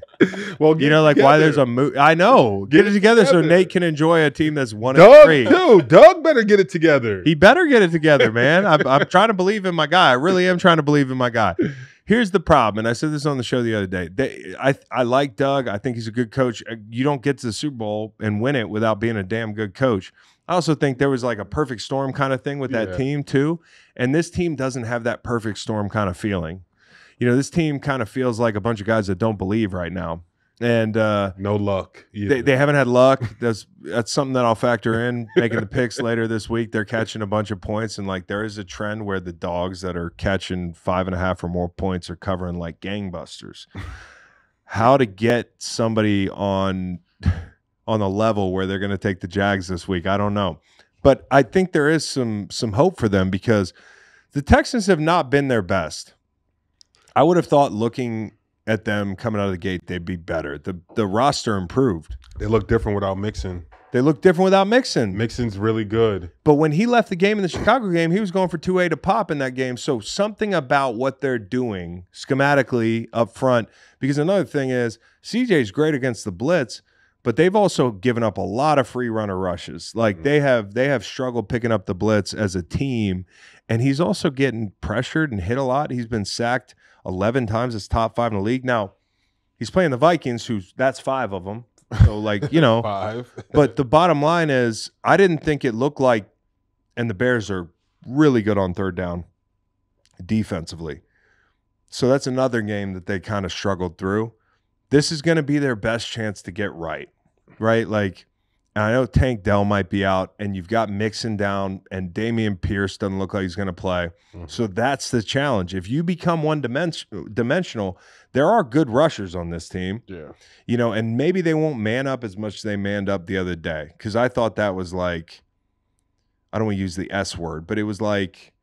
Well, why there's a move. I know. Get it together so Nate can enjoy a team that's 1-3. Dude, Doug better get it together. He better get it together, man. I'm trying to believe in my guy. I really am trying to believe in my guy. Here's the problem, and I said this on the show the other day. I like Doug. I think he's a good coach. You don't get to the Super Bowl and win it without being a damn good coach. I also think there was like a perfect storm kind of thing with that team too, and this team doesn't have that perfect storm kind of feeling. You know, this team kind of feels like a bunch of guys that don't believe right now. And no luck. They haven't had luck. That's something that I'll factor in making the picks later this week. They're catching a bunch of points, and like there is a trend where the dogs that are catching 5.5 or more points are covering like gangbusters. How to get somebody on the level where they're going to take the Jags this week, I don't know. But I think there is some hope for them because the Texans have not been their best. I would have thought looking at them coming out of the gate, they'd be better. The roster improved. They look different without Mixon. Mixon's really good. But when he left the game in the Chicago game, he was going for 2-8 a pop in that game. So something about what they're doing schematically up front. Because another thing is, CJ's great against the blitz, but they've also given up a lot of free runner rushes. Like they have struggled picking up the blitz as a team, and he's also getting pressured and hit a lot. He's been sacked 11 times. It's top 5 in the league. Now, he's playing the Vikings, that's 5 of them. So, like, 5. But the bottom line is, I didn't think it looked like, and the Bears are really good on third down defensively. So that's another game that they kind of struggled through. This is going to be their best chance to get right? Like, and I know Tank Dell might be out, and you've got Mixon down, and Damian Pierce doesn't look like he's going to play. Mm-hmm. So that's the challenge. If you become one-dimensional, there are good rushers on this team. Yeah. And maybe they won't man up as much as they manned up the other day, because I thought that was like, I don't want to use the S word, but it was like,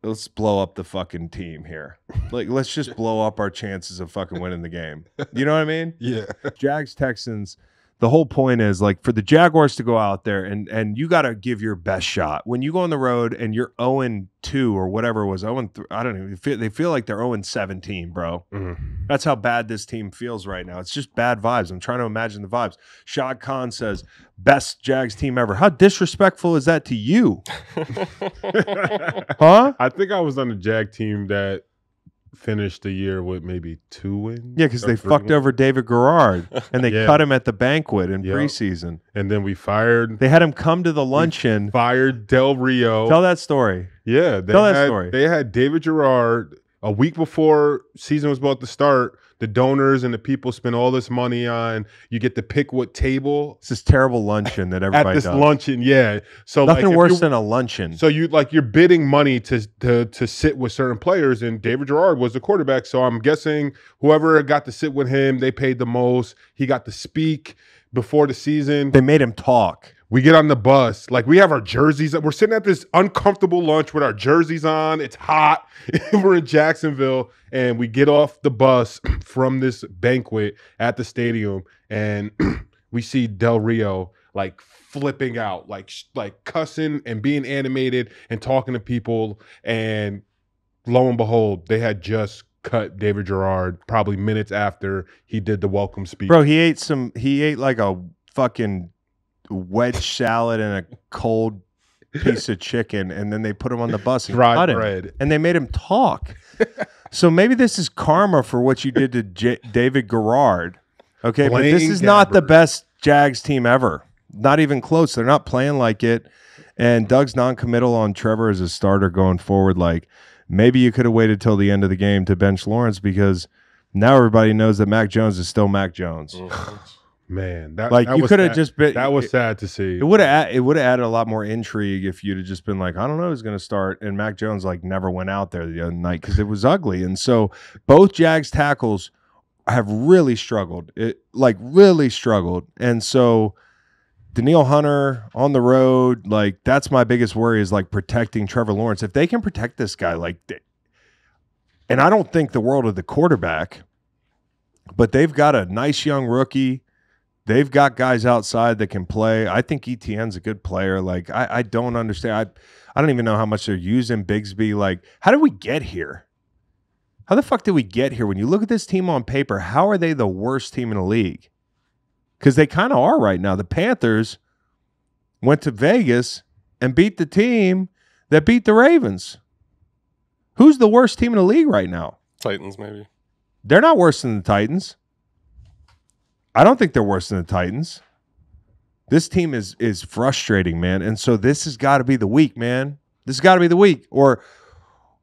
let's blow up the fucking team here. Like, let's just blow up our chances of fucking winning the game. You know what I mean? Yeah. Jags, Texans, the whole point is, like, for the Jaguars to go out there and you got to give your best shot. When you go on the road and you're 0-2 or whatever it was, 0-3, I don't know. They feel like they're 0-17, bro. Mm-hmm. That's how bad this team feels right now. It's just bad vibes. I'm trying to imagine the vibes. Shad Khan says, best Jags team ever. How disrespectful is that to you? Huh? I think I was on the Jag team that finished the year with maybe 2 wins. Yeah, because they fucked over David Garrard and they cut him at the banquet in preseason. And then they had him come to the luncheon. Fired Del Rio. Tell that story. Yeah. Tell that story. They had David Garrard a week before season was about to start. The donors and the people spend all this money on. You get to pick what table. It's this terrible luncheon that everybody does. At this luncheon, yeah. So nothing worse than a luncheon. So you're bidding money to sit with certain players, and David Garrard was the quarterback. So I'm guessing whoever got to sit with him, they paid the most. He got to speak before the season. They made him talk. We get on the bus. Like, we have our jerseys. We're sitting at this uncomfortable lunch with our jerseys on. It's hot. We're in Jacksonville. And we get off the bus from this banquet at the stadium. And we see Del Rio, like, flipping out, like cussing and being animated and talking to people. And lo and behold, they had just cut David Garrard probably minutes after he did the welcome speech. Bro, he ate like a fucking wedge salad and a cold piece of chicken, and then they put him on the bus and cut him, and they made him talk. So maybe this is karma for what you did to David Garrard. Okay, but this is not the best Jags team ever. Not even close. They're not playing like it. And Doug's non-committal on Trevor as a starter going forward. Like, maybe you could have waited till the end of the game to bench Lawrence, because now everybody knows that Mac Jones is still Mac Jones. Man, you could have just been. That was sad to see. It would have added a lot more intrigue if you'd have just been like, I don't know who's going to start, and Mac Jones like never went out there the other night because it was ugly. And so both Jags tackles have really struggled. And so Danielle Hunter on the road, like, that's my biggest worry, is like protecting Trevor Lawrence. If they can protect this guy, and I don't think the world of the quarterback, but they've got a nice young rookie. They've got guys outside that can play. I think ETN's a good player. Like, I don't understand. I don't even know how much they're using Bigsby. Like, how did we get here? How the fuck did we get here? When you look at this team on paper, how are they the worst team in the league? Because they kind of are right now. The Panthers went to Vegas and beat the team that beat the Ravens. Who's the worst team in the league right now? Titans, maybe. They're not worse than the Titans. I don't think they're worse than the Titans. This team is frustrating, man. And so this has got to be the week, man. This has got to be the week. Or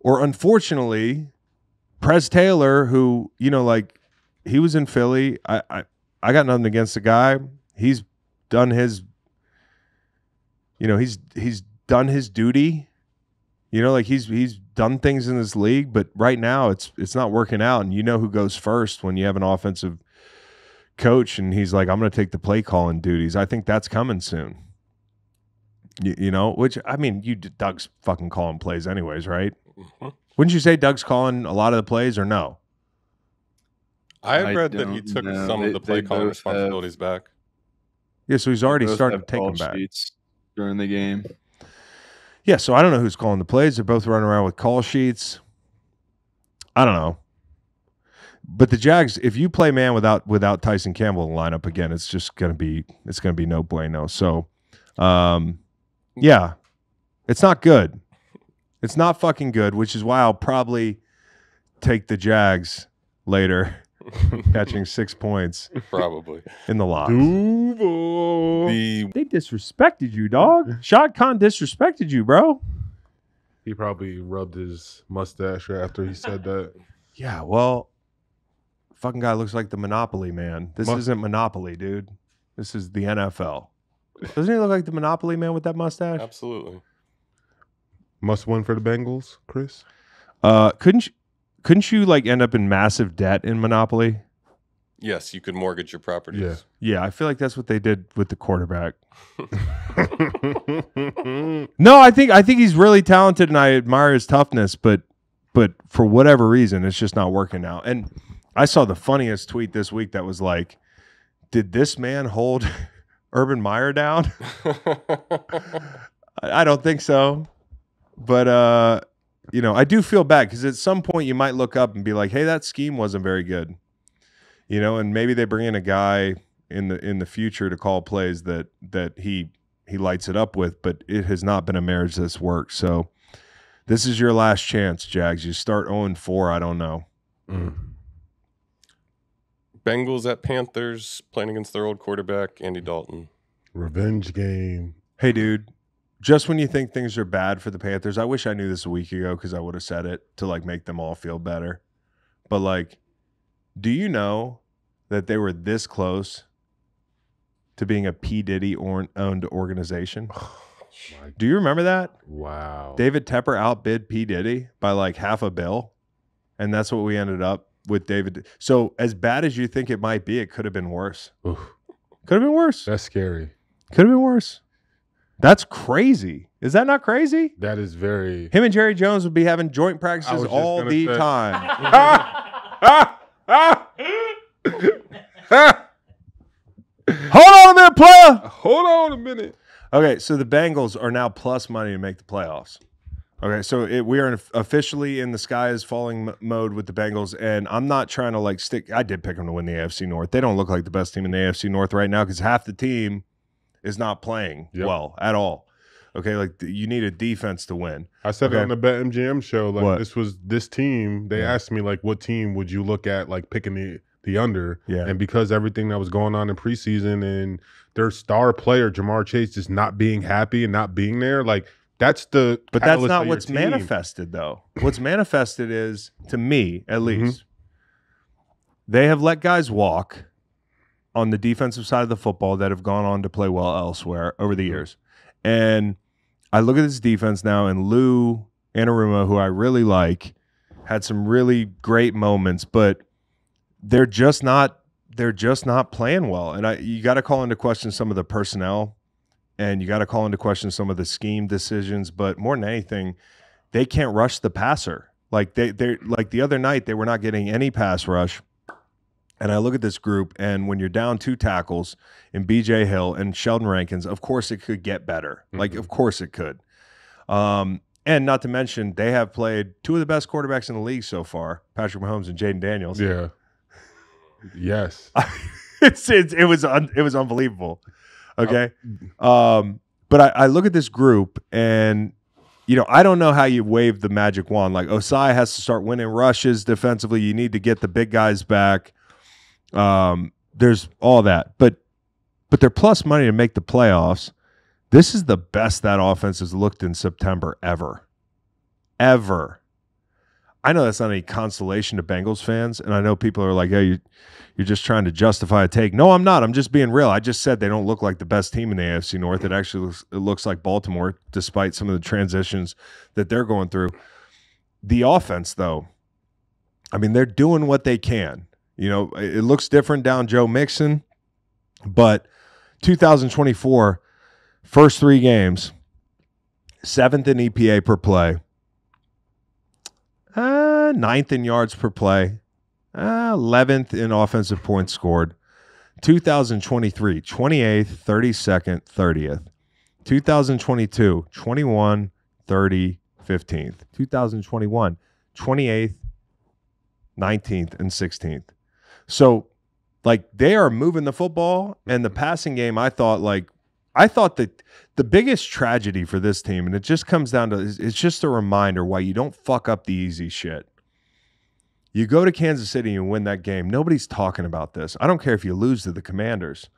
unfortunately, Prez Taylor, who, he was in Philly. I got nothing against the guy. He's done his, he's done his duty. Like he's done things in this league, but right now it's not working out. And you know who goes first when you have an offensive coach and he's like, I'm going to take the play calling duties. I think that's coming soon. Which, I mean, Doug's fucking calling plays anyways, right? Mm-hmm. Wouldn't you say Doug's calling a lot of the plays or no? I read that he took some of the play calling responsibilities back. Yeah, so he's already starting to take them back during the game. Yeah, so I don't know who's calling the plays. They're both running around with call sheets. I don't know. But the Jags, if you play man without Tyson Campbell in the lineup again, it's just gonna be no bueno. So yeah, it's not good. It's not fucking good, which is why I'll probably take the Jags later, catching 6 points. Probably. In the loss. They disrespected you, dog. Shad Khan disrespected you, bro. He probably rubbed his mustache after he said that. Yeah, well, fucking guy looks like the Monopoly man. This isn't Monopoly, dude. This is the NFL. Doesn't he look like the Monopoly man with that mustache? Absolutely. Must win for the Bengals, Chris. Couldn't you like end up in massive debt in Monopoly? Yes, you could mortgage your properties. Yeah, I feel like that's what they did with the quarterback. No, I think he's really talented and I admire his toughness, but for whatever reason, it's just not working out. And I saw the funniest tweet this week that was like, did this man hold Urban Meyer down? I don't think so. But, I do feel bad because at some point you might look up and be like, hey, that scheme wasn't very good. And maybe they bring in a guy in the future to call plays that he lights it up with, but it has not been a marriage that's worked. So this is your last chance, Jags. You start 0-4, I don't know. Bengals at Panthers, playing against their old quarterback, Andy Dalton. Revenge game. Hey, dude, just when you think things are bad for the Panthers, I wish I knew this a week ago because I would have said it to, like, make them all feel better. But, like, do you know that they were this close to being a P. Diddy-owned organization? Do you remember that? Wow. David Tepper outbid P. Diddy by, like, $500 million, and that's what we ended up with David. So as bad as you think it might be, it could have been worse. Oof. Could have been worse. That's scary. Could have been worse. That's crazy. Is that not crazy? That is very. Him and Jerry Jones would be having joint practices all the time. Hold on a minute, player. Hold on a minute. Okay, so the Bengals are now plus money to make the playoffs. Okay, so we are officially in the sky is falling mode with the Bengals, and I'm not trying to like stick. I did pick them to win the AFC North. They don't look like the best team in the AFC North right now because half the team is not playing well at all. Okay, like you need a defense to win. I said it on the BetMGM show. Like this team. They asked me like, what team would you look at like picking the under? Yeah, and because everything that was going on in preseason and their star player Jamar Chase just not being happy and not being there, like. But that's not what's manifested, though. What's manifested is, to me at least, they have let guys walk on the defensive side of the football that have gone on to play well elsewhere over the years. And I look at this defense now, and Lou Anarumo, who I really like, had some really great moments, but they're just not playing well. And you got to call into question some of the personnel. And you got to call into question some of the scheme decisions, but more than anything, they can't rush the passer. Like they're like the other night, they were not getting any pass rush. And I look at this group, and when you're down 2 tackles in B.J. Hill and Sheldon Rankins, of course it could get better. Like of course it could. And not to mention, they have played 2 of the best quarterbacks in the league so far, Patrick Mahomes and Jaden Daniels. Yeah. Yes. It was unbelievable. Okay. But I look at this group and, I don't know how you wave the magic wand. Like Osai has to start winning rushes defensively. You need to get the big guys back. There's all that, but they're plus money to make the playoffs. This is the best that offense has looked in September ever. I know that's not any consolation to Bengals fans, and I know people are like, "Hey, you're just trying to justify a take." No, I'm not. I'm just being real. I just said they don't look like the best team in the AFC North. It actually looks like Baltimore, despite some of the transitions that they're going through. The offense, though, I mean, they're doing what they can. You know, it looks different down Joe Mixon, but 2024, first 3 games, 7th in EPA per play, 9th in yards per play, 11th in offensive points scored. 2023, 28th, 32nd, 30th. 2022, 21, 30, 15th. 2021, 28th, 19th, and 16th. So, like, they are moving the football, and the passing game, I thought that the biggest tragedy for this team, and it just comes down to, it's just a reminder why you don't fuck up the easy shit. You go to Kansas City and win that game. Nobody's talking about this. I don't care if you lose to the Commanders.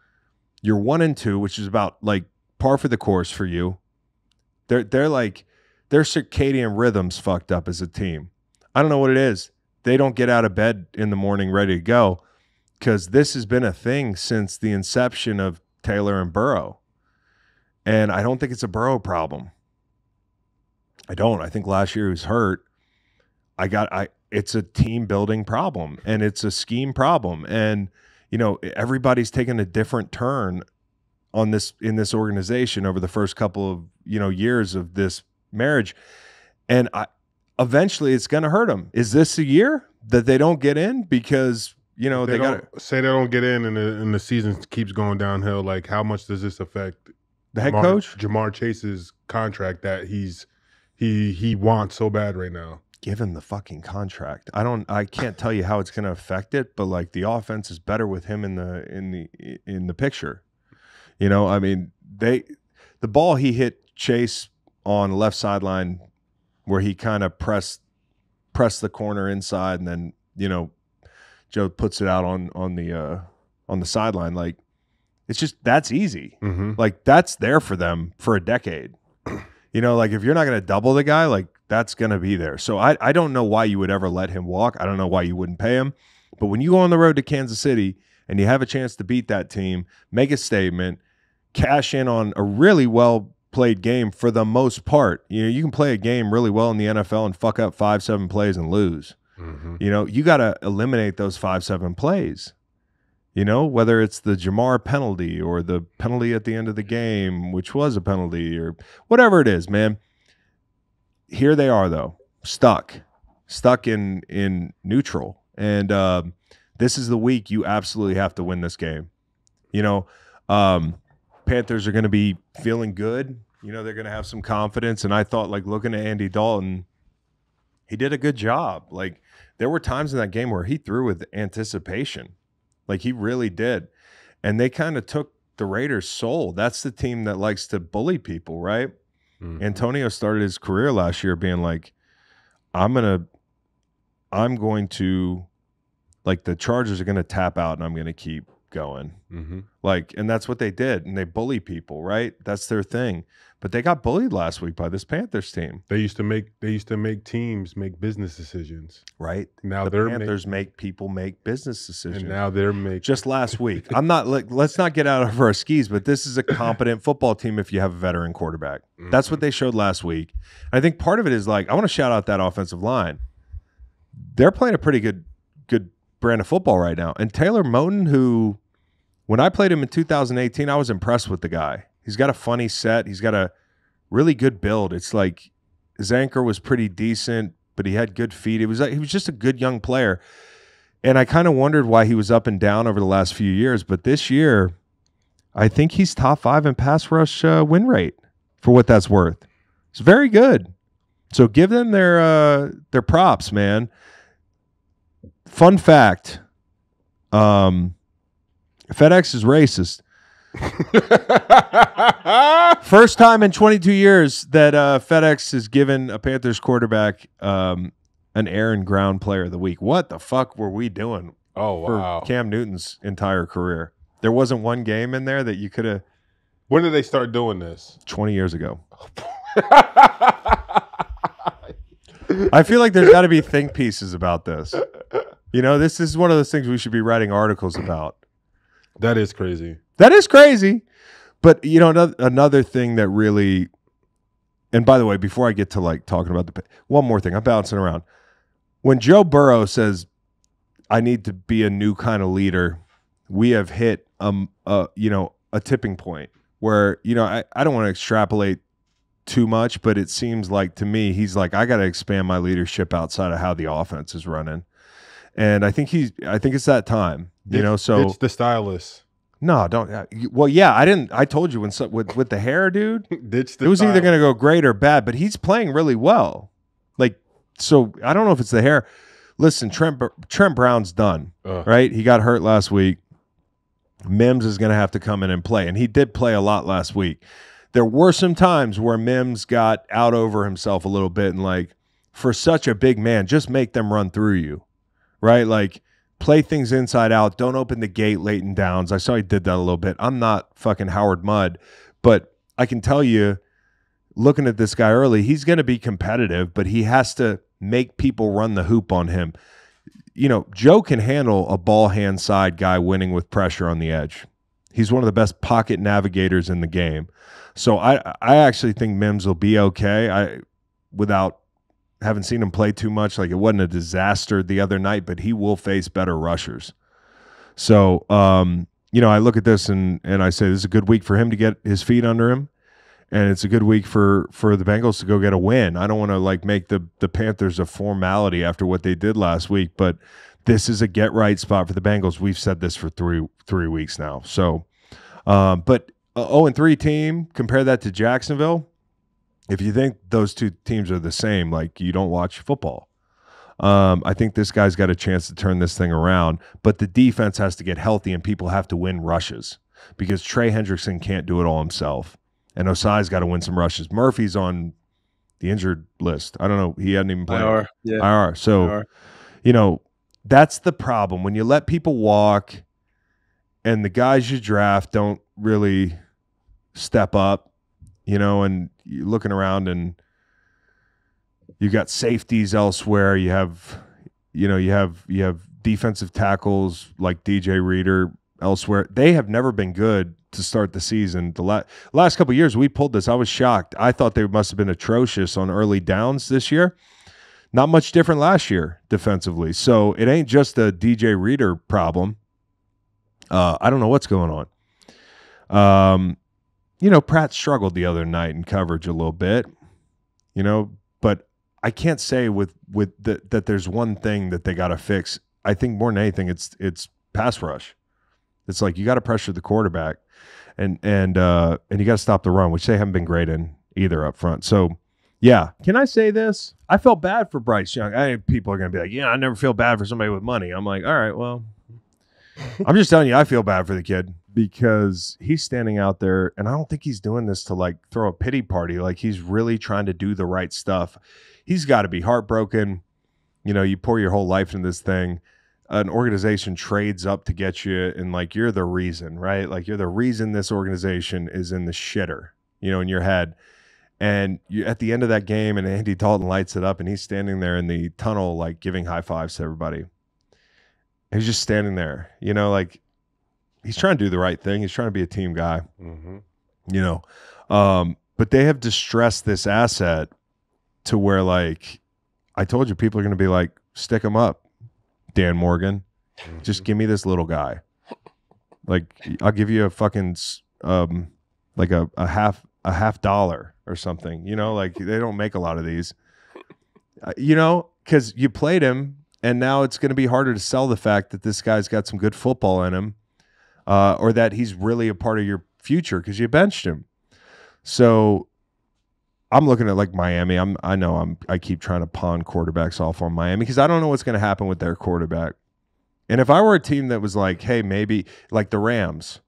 You're 1-2, which is about like par for the course for you. They're like, their circadian rhythms fucked up as a team. I don't know what it is. They don't get out of bed in the morning ready to go, because this has been a thing since the inception of Taylor and Burrow. And I don't think it's a Burrow problem. I don't. I think last year he was hurt. It's a team building problem, and it's a scheme problem. And, you know, everybody's taken a different turn on this in this organization over the first couple of, you know, years of this marriage. And eventually it's going to hurt them. Is this a year that they don't get in because, you know, they got to say they don't get in and the season keeps going downhill? Like, how much does this affect the head coach? Jamar Chase's contract that he wants so bad right now. Give him the fucking contract. I can't tell you how it's going to affect it, but like, the offense is better with him in the picture. You know, I mean, the ball he hit Chase on the left sideline, where he kind of pressed the corner inside, and then, you know, Joe puts it out on the sideline. Like, it's just, that's easy. Mm-hmm. Like, that's there for them for a decade. You know, like, if you're not going to double the guy, like, that's going to be there. So I don't know why you would ever let him walk. I don't know why you wouldn't pay him. But when you go on the road to Kansas City and you have a chance to beat that team, make a statement, cash in on a really well-played game for the most part. You know, you can play a game really well in the NFL and fuck up 5-7 plays and lose. Mm-hmm. You know, you got to eliminate those 5-7 plays. You know, whether it's the Jamar penalty or the penalty at the end of the game, which was a penalty, or whatever it is, man. Here they are, though, stuck in neutral. And this is the week you absolutely have to win this game. You know, Panthers are going to be feeling good. You know, they're going to have some confidence. And I thought, like, looking at Andy Dalton, he did a good job. Like, there were times in that game where he threw with anticipation. Like, he really did. And they kind of took the Raiders' soul. That's the team that likes to bully people, right? Mm-hmm. Antonio started his career last year being like, I'm going to, like, the Chargers are going to tap out and I'm going to keep going. Mm-hmm. Like, and that's what they did. And they bully people, right? That's their thing. But they got bullied last week by this Panthers team. They used to make teams make business decisions. Right. Now the Panthers make people make business decisions. And now they're making. Just last week. I'm not like, let's not get out of our skis, but this is a competent football team if you have a veteran quarterback. Mm-hmm. That's what they showed last week. I think part of it is, like, I want to shout out that offensive line. They're playing a pretty good brand of football right now. And Taylor Moton, who, when I played him in 2018, I was impressed with the guy. He's got a funny set. He's got a really good build. It's like his anchor was pretty decent, but he had good feet. He was just a good young player. And I kind of wondered why he was up and down over the last few years. But this year, I think he's top 5 in pass rush win rate, for what that's worth. It's very good. So give them their props, man. Fun fact, FedEx is racist. First time in 22 years that FedEx has given a Panthers quarterback an air and ground player of the week. What the fuck were we doing for Cam Newton's entire career? There wasn't one game in there that you could have. When did they start doing this? 20 years ago. I feel like there's got to be think pieces about this. You know, this is one of those things we should be writing articles about. That is crazy. That is crazy. But, you know, another thing that really, and by the way, before I get to like talking about one more thing, I'm bouncing around. When Joe Burrow says, I need to be a new kind of leader, we have hit, a tipping point where, you know, I don't want to extrapolate too much, but it seems like to me, he's like, I got to expand my leadership outside of how the offense is running. And I think it's that time, you know, so it's the stylist. No, don't. Well, yeah, I told you with the hair, dude, it was either going to go great or bad, but he's playing really well. Like, so I don't know if it's the hair. Listen, Trent Brown's done, right? He got hurt last week. Mims is going to have to come in and play, and he did play a lot last week. There were some times where Mims got out over himself a little bit, and like, for such a big man, just make them run through you, right? Like, play things inside out. Don't open the gate late in downs. I saw he did that a little bit. I'm not fucking Howard Mudd, but I can tell you, looking at this guy early, he's going to be competitive, but he has to make people run the hoop on him. You know, Joe can handle a ball hand side guy winning with pressure on the edge. He's one of the best pocket navigators in the game. So I actually think Mims will be okay. Without haven't seen him play too much. Like, it wasn't a disaster the other night, but he will face better rushers. So, you know, I look at this and I say this is a good week for him to get his feet under him, and it's a good week for the Bengals to go get a win. I don't want to like make the Panthers a formality after what they did last week, but this is a get right spot for the Bengals. We've said this for three weeks now. So, but 0-3 team, compare that to Jacksonville. If you think those two teams are the same, like, you don't watch football. I think this guy's got a chance to turn this thing around, but the defense has to get healthy and people have to win rushes because Trey Hendrickson can't do it all himself. And Osai's got to win some rushes. Murphy's on the injured list. I don't know. He hadn't even played. IR. Yeah. IR. So, you know, that's the problem. When you let people walk and the guys you draft don't really step up, you know, and you're looking around and you got safeties elsewhere. You have defensive tackles like DJ Reader elsewhere. They have never been good to start the season. The last couple of years we pulled this. I was shocked. I thought they must have been atrocious on early downs this year. Not much different last year defensively. So it ain't just a DJ Reader problem. I don't know what's going on. You know, Pratt struggled the other night in coverage a little bit, you know, but I can't say that there's one thing that they got to fix. I think more than anything, it's pass rush. It's like you got to pressure the quarterback, and you got to stop the run, which they haven't been great in either up front. So, yeah, can I say this? I felt bad for Bryce Young. People are going to be like, yeah, I never feel bad for somebody with money. I'm like, all right, well, I'm just telling you, I feel bad for the kid because he's standing out there, and I don't think he's doing this to like throw a pity party. Like, he's really trying to do the right stuff. He's got to be heartbroken. You know, you pour your whole life into this thing. An organization trades up to get you, and like, you're the reason, right? Like, you're the reason this organization is in the shitter, you know, in your head. And you at the end of that game, and Andy Dalton lights it up, and he's standing there in the tunnel, like giving high fives to everybody. He's just standing there, you know, like he's trying to do the right thing. He's trying to be a team guy, you know. But they have distressed this asset to where, like, I told you, people are going to be like, stick him up, Dan Morgan. Just give me this little guy. Like, I'll give you a fucking like a half dollar or something. You know, like, they don't make a lot of these. You know, because you played him, and now it's going to be harder to sell the fact that this guy's got some good football in him, or that he's really a part of your future because you benched him. So I'm looking at like Miami. I keep trying to pawn quarterbacks off on Miami because I don't know what's going to happen with their quarterback. And if I were a team that was like, hey, maybe like the Rams,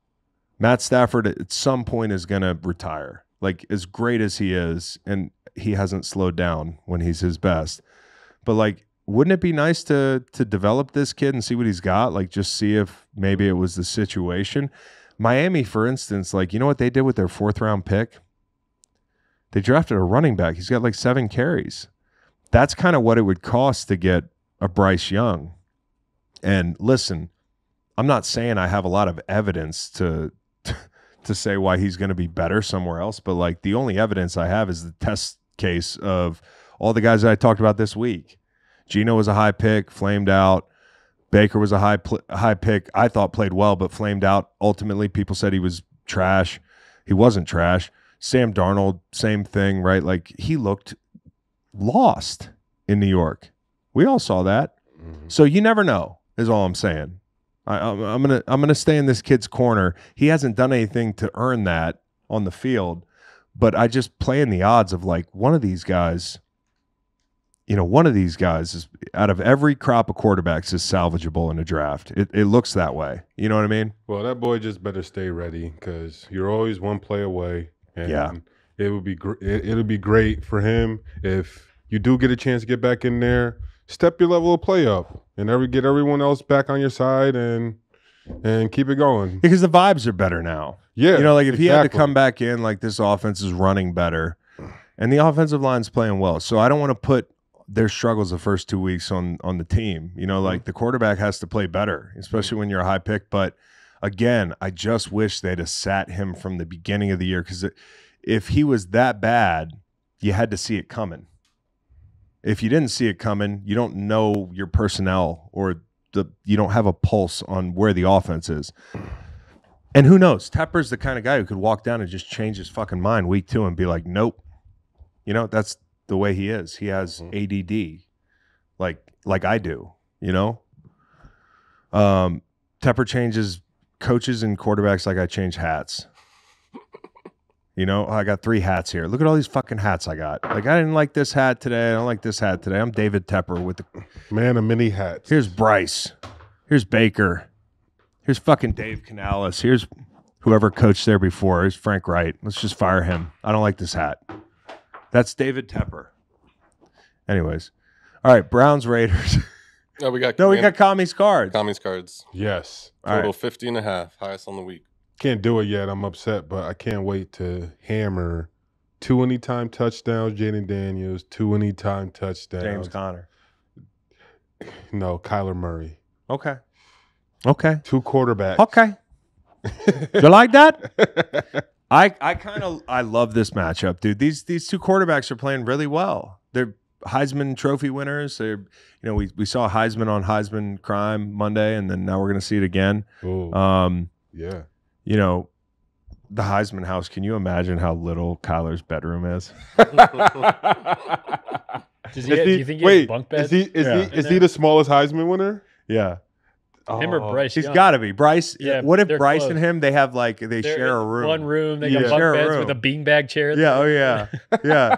Matt Stafford at some point is going to retire. Like, as great as he is, and he hasn't slowed down when he's his best. But like, wouldn't it be nice to develop this kid and see what he's got? Like, just see if maybe it was the situation. Miami, for instance, like, you know what they did with their 4th round pick? They drafted a running back. He's got like 7 carries. That's kind of what it would cost to get a Bryce Young. And listen, I'm not saying I have a lot of evidence to say why he's going to be better somewhere else, but like the only evidence I have is the test case of all the guys that I talked about this week. Geno was a high pick, flamed out. Baker was a high pick. I thought played well, but flamed out. Ultimately, people said he was trash. He wasn't trash. Sam Darnold, same thing, right? Like he looked lost in New York. We all saw that. Mm-hmm. So you never know, is all I'm saying. I'm gonna stay in this kid's corner. He hasn't done anything to earn that on the field, but I just play in the odds of like one of these guys. One of these guys is out of every crop of quarterbacks is salvageable in a draft. It looks that way. You know what I mean? Well, that boy just better stay ready because you're always one play away. And it would be it'll be great for him if you do get a chance to get back in there. Step your level of play up and get everyone else back on your side and keep it going. Because the vibes are better now. Yeah, like if he had to come back in, like this offense is running better, and the offensive line's playing well. So I don't want to put their struggles the first 2 weeks on the team. Like the quarterback has to play better, especially when you're a high pick. But again, I just wish they'd have sat him from the beginning of the year because if he was that bad, you had to see it coming. If you didn't see it coming, you don't know your personnel or you don't have a pulse on where the offense is. And who knows? Tepper's the kind of guy who could walk down and just change his fucking mind week 2 and be like, nope. That's the way he is. He has ADD like I do, Tepper changes coaches and quarterbacks like I change hats. I got 3 hats here. Look at all these fucking hats I got. Like, I didn't like this hat today. I don't like this hat today. I'm David Tepper with the man of many hats. Here's Bryce. Here's Baker. Here's fucking Dave Canales. Here's whoever coached there before. Here's Frank Wright. Let's just fire him. I don't like this hat. That's David Tepper. Anyways. All right, Browns, Raiders. We got Kami's cards. Kami's cards. Yes. Total 50.5, highest on the week. Can't do it yet. I'm upset, but I can't wait to hammer 2 anytime touchdowns, Jaden Daniels, 2 anytime touchdowns. James Conner. No, Kyler Murray. Okay. 2 quarterbacks. Okay. You like that? I love this matchup, dude. These 2 quarterbacks are playing really well. They're Heisman Trophy winners. They're, we saw Heisman on Heisman Crime Monday, and then now we're going to see it again. Ooh. Yeah. The Heisman house, can you imagine how little Kyler's bedroom is? Do you think he has a bunk bed? Is he the smallest Heisman winner? Yeah. Him or Bryce? He's got to be. Bryce. Yeah, what if Bryce close. and him, they have they share a room? One room. They got bunk beds with a beanbag chair. Yeah. Oh, yeah. Yeah.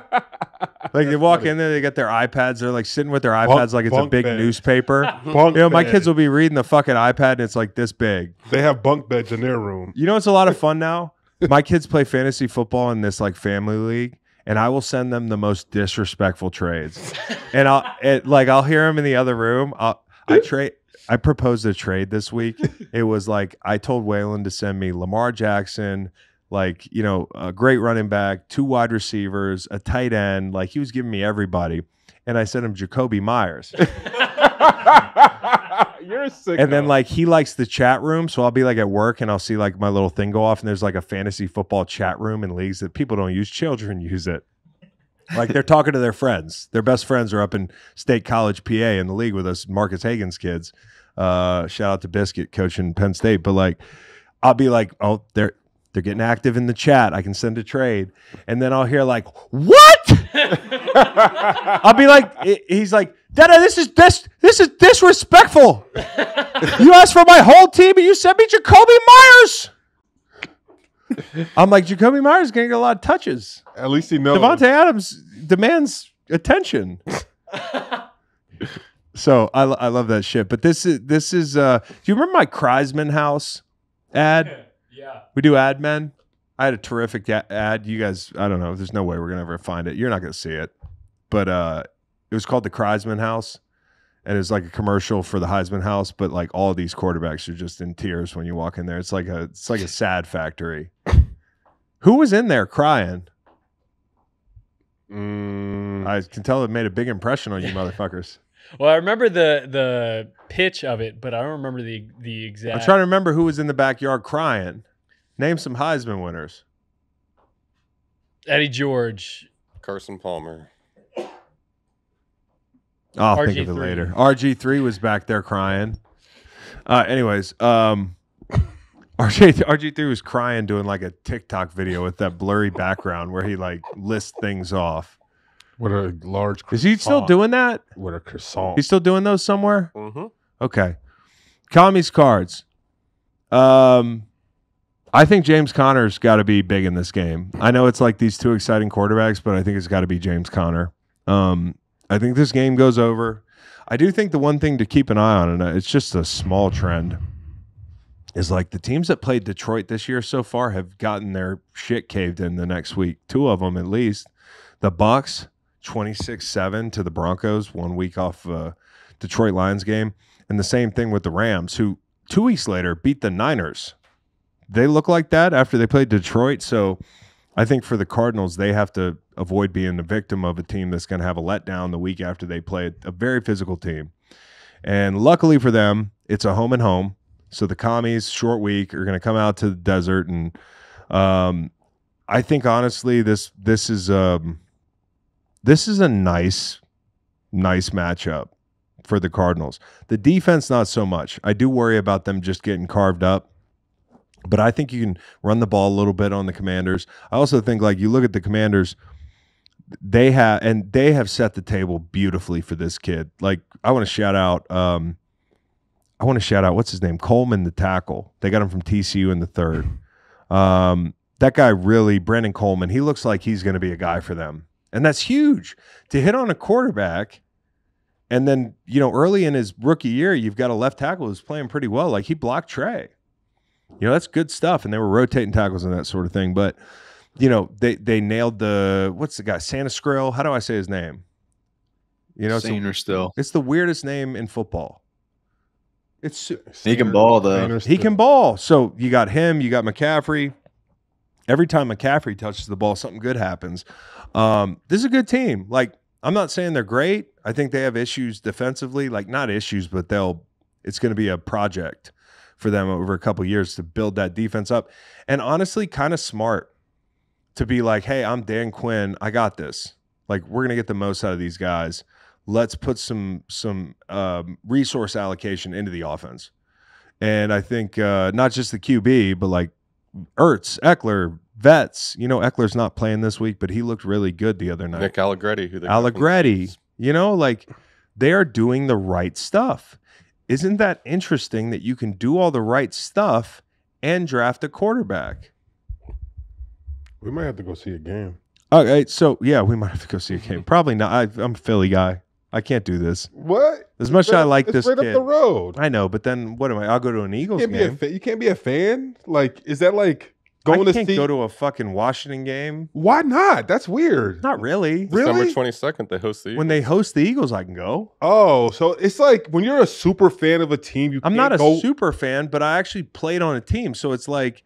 Like they walk in there, they get their iPads. They're like sitting with their iPads like it's a big newspaper. My kids will be reading the fucking iPad and it's like this big. They have bunk beds in their room. It's a lot of fun now. My kids play fantasy football in this like family league, and I will send them the most disrespectful trades. And I'll hear them in the other room. I proposed a trade this week. It was like I told Waylon to send me Lamar Jackson, a great running back, 2 wide receivers, a tight end. Like he was giving me everybody. And I sent him Jacoby Myers. You're sick. And then he likes the chat room. So I'll be at work and I'll see my little thing go off and there's a fantasy football chat room in leagues that people don't use. Children use it. They're talking to their friends. Their best friends are up in State College, PA in the league with us, Marcus Hagan's kids. Shout out to Biscuit coaching Penn State. But I'll be oh, they're getting active in the chat. I can send a trade. And then I'll hear what? I'll be he's like, Dada, this is disrespectful. You asked for my whole team and you sent me Jacoby Myers. I'm like, Jacoby Myers is going to get a lot of touches. At least he knows. Devontae Adams demands attention. So I love that shit. But this is do you remember my Kreisman house ad? Yeah. We do ad men. I had a terrific ad. You guys, I don't know. There's no way we're going to ever find it. You're not going to see it. But it was called the Kreisman house. And it's a commercial for the Heisman house, but all of these quarterbacks are just in tears when you walk in there. It's like a sad factory. Who was in there crying? I I can tell it made a big impression on you motherfuckers. Well, I remember the pitch of it, but I don't remember the exact. I'm trying to remember who was in the backyard crying. Name some Heisman winners. Eddie George. Carson Palmer. I'll think of it later. RG3 was back there crying. Anyways, RG3 was crying doing like a TikTok video with that blurry background where he like lists things off. What a large croissant. Is he still doing that? What a croissant. He's still doing those somewhere? Mm-hmm. Okay. Commies cards. I think James Conner's got to be big in this game. I know it's like these two exciting quarterbacks, but I think it's got to be James Conner. I think this game goes over. I do think the one thing to keep an eye on, and it's just a small trend, is like the teams that played Detroit this year so far have gotten their shit caved in the next week. Two of them at least. The Bucs, 26-7 to the Broncos, 1 week off Detroit Lions game. And the same thing with the Rams, who 2 weeks later beat the Niners. They look like that after they played Detroit. So I think for the Cardinals, they have to avoid being the victim of a team that's going to have a letdown the week after they play a very physical team. And luckily for them, it's a home and home. So the commies, short week, are going to come out to the desert. And I think, honestly, this is a nice matchup for the Cardinals. The defense, not so much. I do worry about them just getting carved up. But I think you can run the ball a little bit on the Commanders. I also think, like, you look at the Commanders, they have set the table beautifully for this kid. Like, I want to shout out what's his name? Coleman, the tackle. They got him from TCU in the third. That guy really, Brandon Coleman, he looks like he's going to be a guy for them. And that's huge. To hit on a quarterback, and then, early in his rookie year, you've got a left tackle who's playing pretty well. Like, he blocked Trey. That's good stuff, and they were rotating tackles and that sort of thing. But, they nailed what's the guy? Santa Skrill? How do I say his name? Still. It's the weirdest name in football. He can ball, though. He can ball. So you got him, you got McCaffrey. Every time McCaffrey touches the ball, something good happens. This is a good team. Like, I'm not saying they're great. I think they have issues defensively. Like, not issues, but it's going to be a project for them over a couple of years to build that defense up. And honestly, kind of smart to be like, hey, I'm Dan Quinn. I got this. Like, we're going to get the most out of these guys. Let's put some resource allocation into the offense. And I think not just the QB, but like Ertz, Eckler, Vets. Eckler's not playing this week, but he looked really good the other night. Nick Allegretti. Allegretti. Like, they are doing the right stuff. Isn't that interesting that you can do all the right stuff and draft a quarterback? We might have to go see a game. Okay, so yeah, we might have to go see a game. Probably not. I'm a Philly guy. I can't do this. What? As much as I like this right kid. Up the road. I know, but then what am I? I'll go to an Eagles game. You can't be a fan? Like, is that like I can't go to a fucking Washington game. Why not? That's weird. Not really. December 22nd, they host the Eagles. When they host the Eagles, I can go. Oh, so it's like when you're a super fan of a team, I'm not a super fan, but I actually played on a team. So it's like,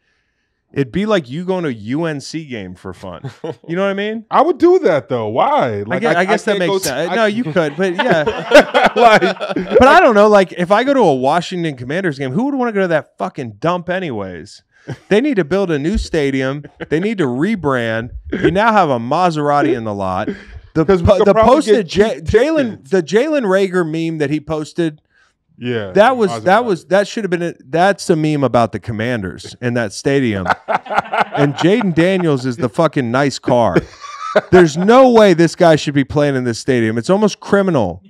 it'd be like you going to a UNC game for fun. You know what I mean? I would do that, though. Why? Like, I guess that makes sense. No, you could, but yeah. But I don't know. Like, if I go to a Washington Commanders game, who would want to go to that fucking dump anyways? They need to build a new stadium. They need to rebrand. You now have a Maserati in the lot. The posted Jalen Reagor meme that he posted. Yeah, that should have been that's a meme about the Commanders in that stadium. And Jaden Daniels is the fucking nice car. There's no way this guy should be playing in this stadium. It's almost criminal.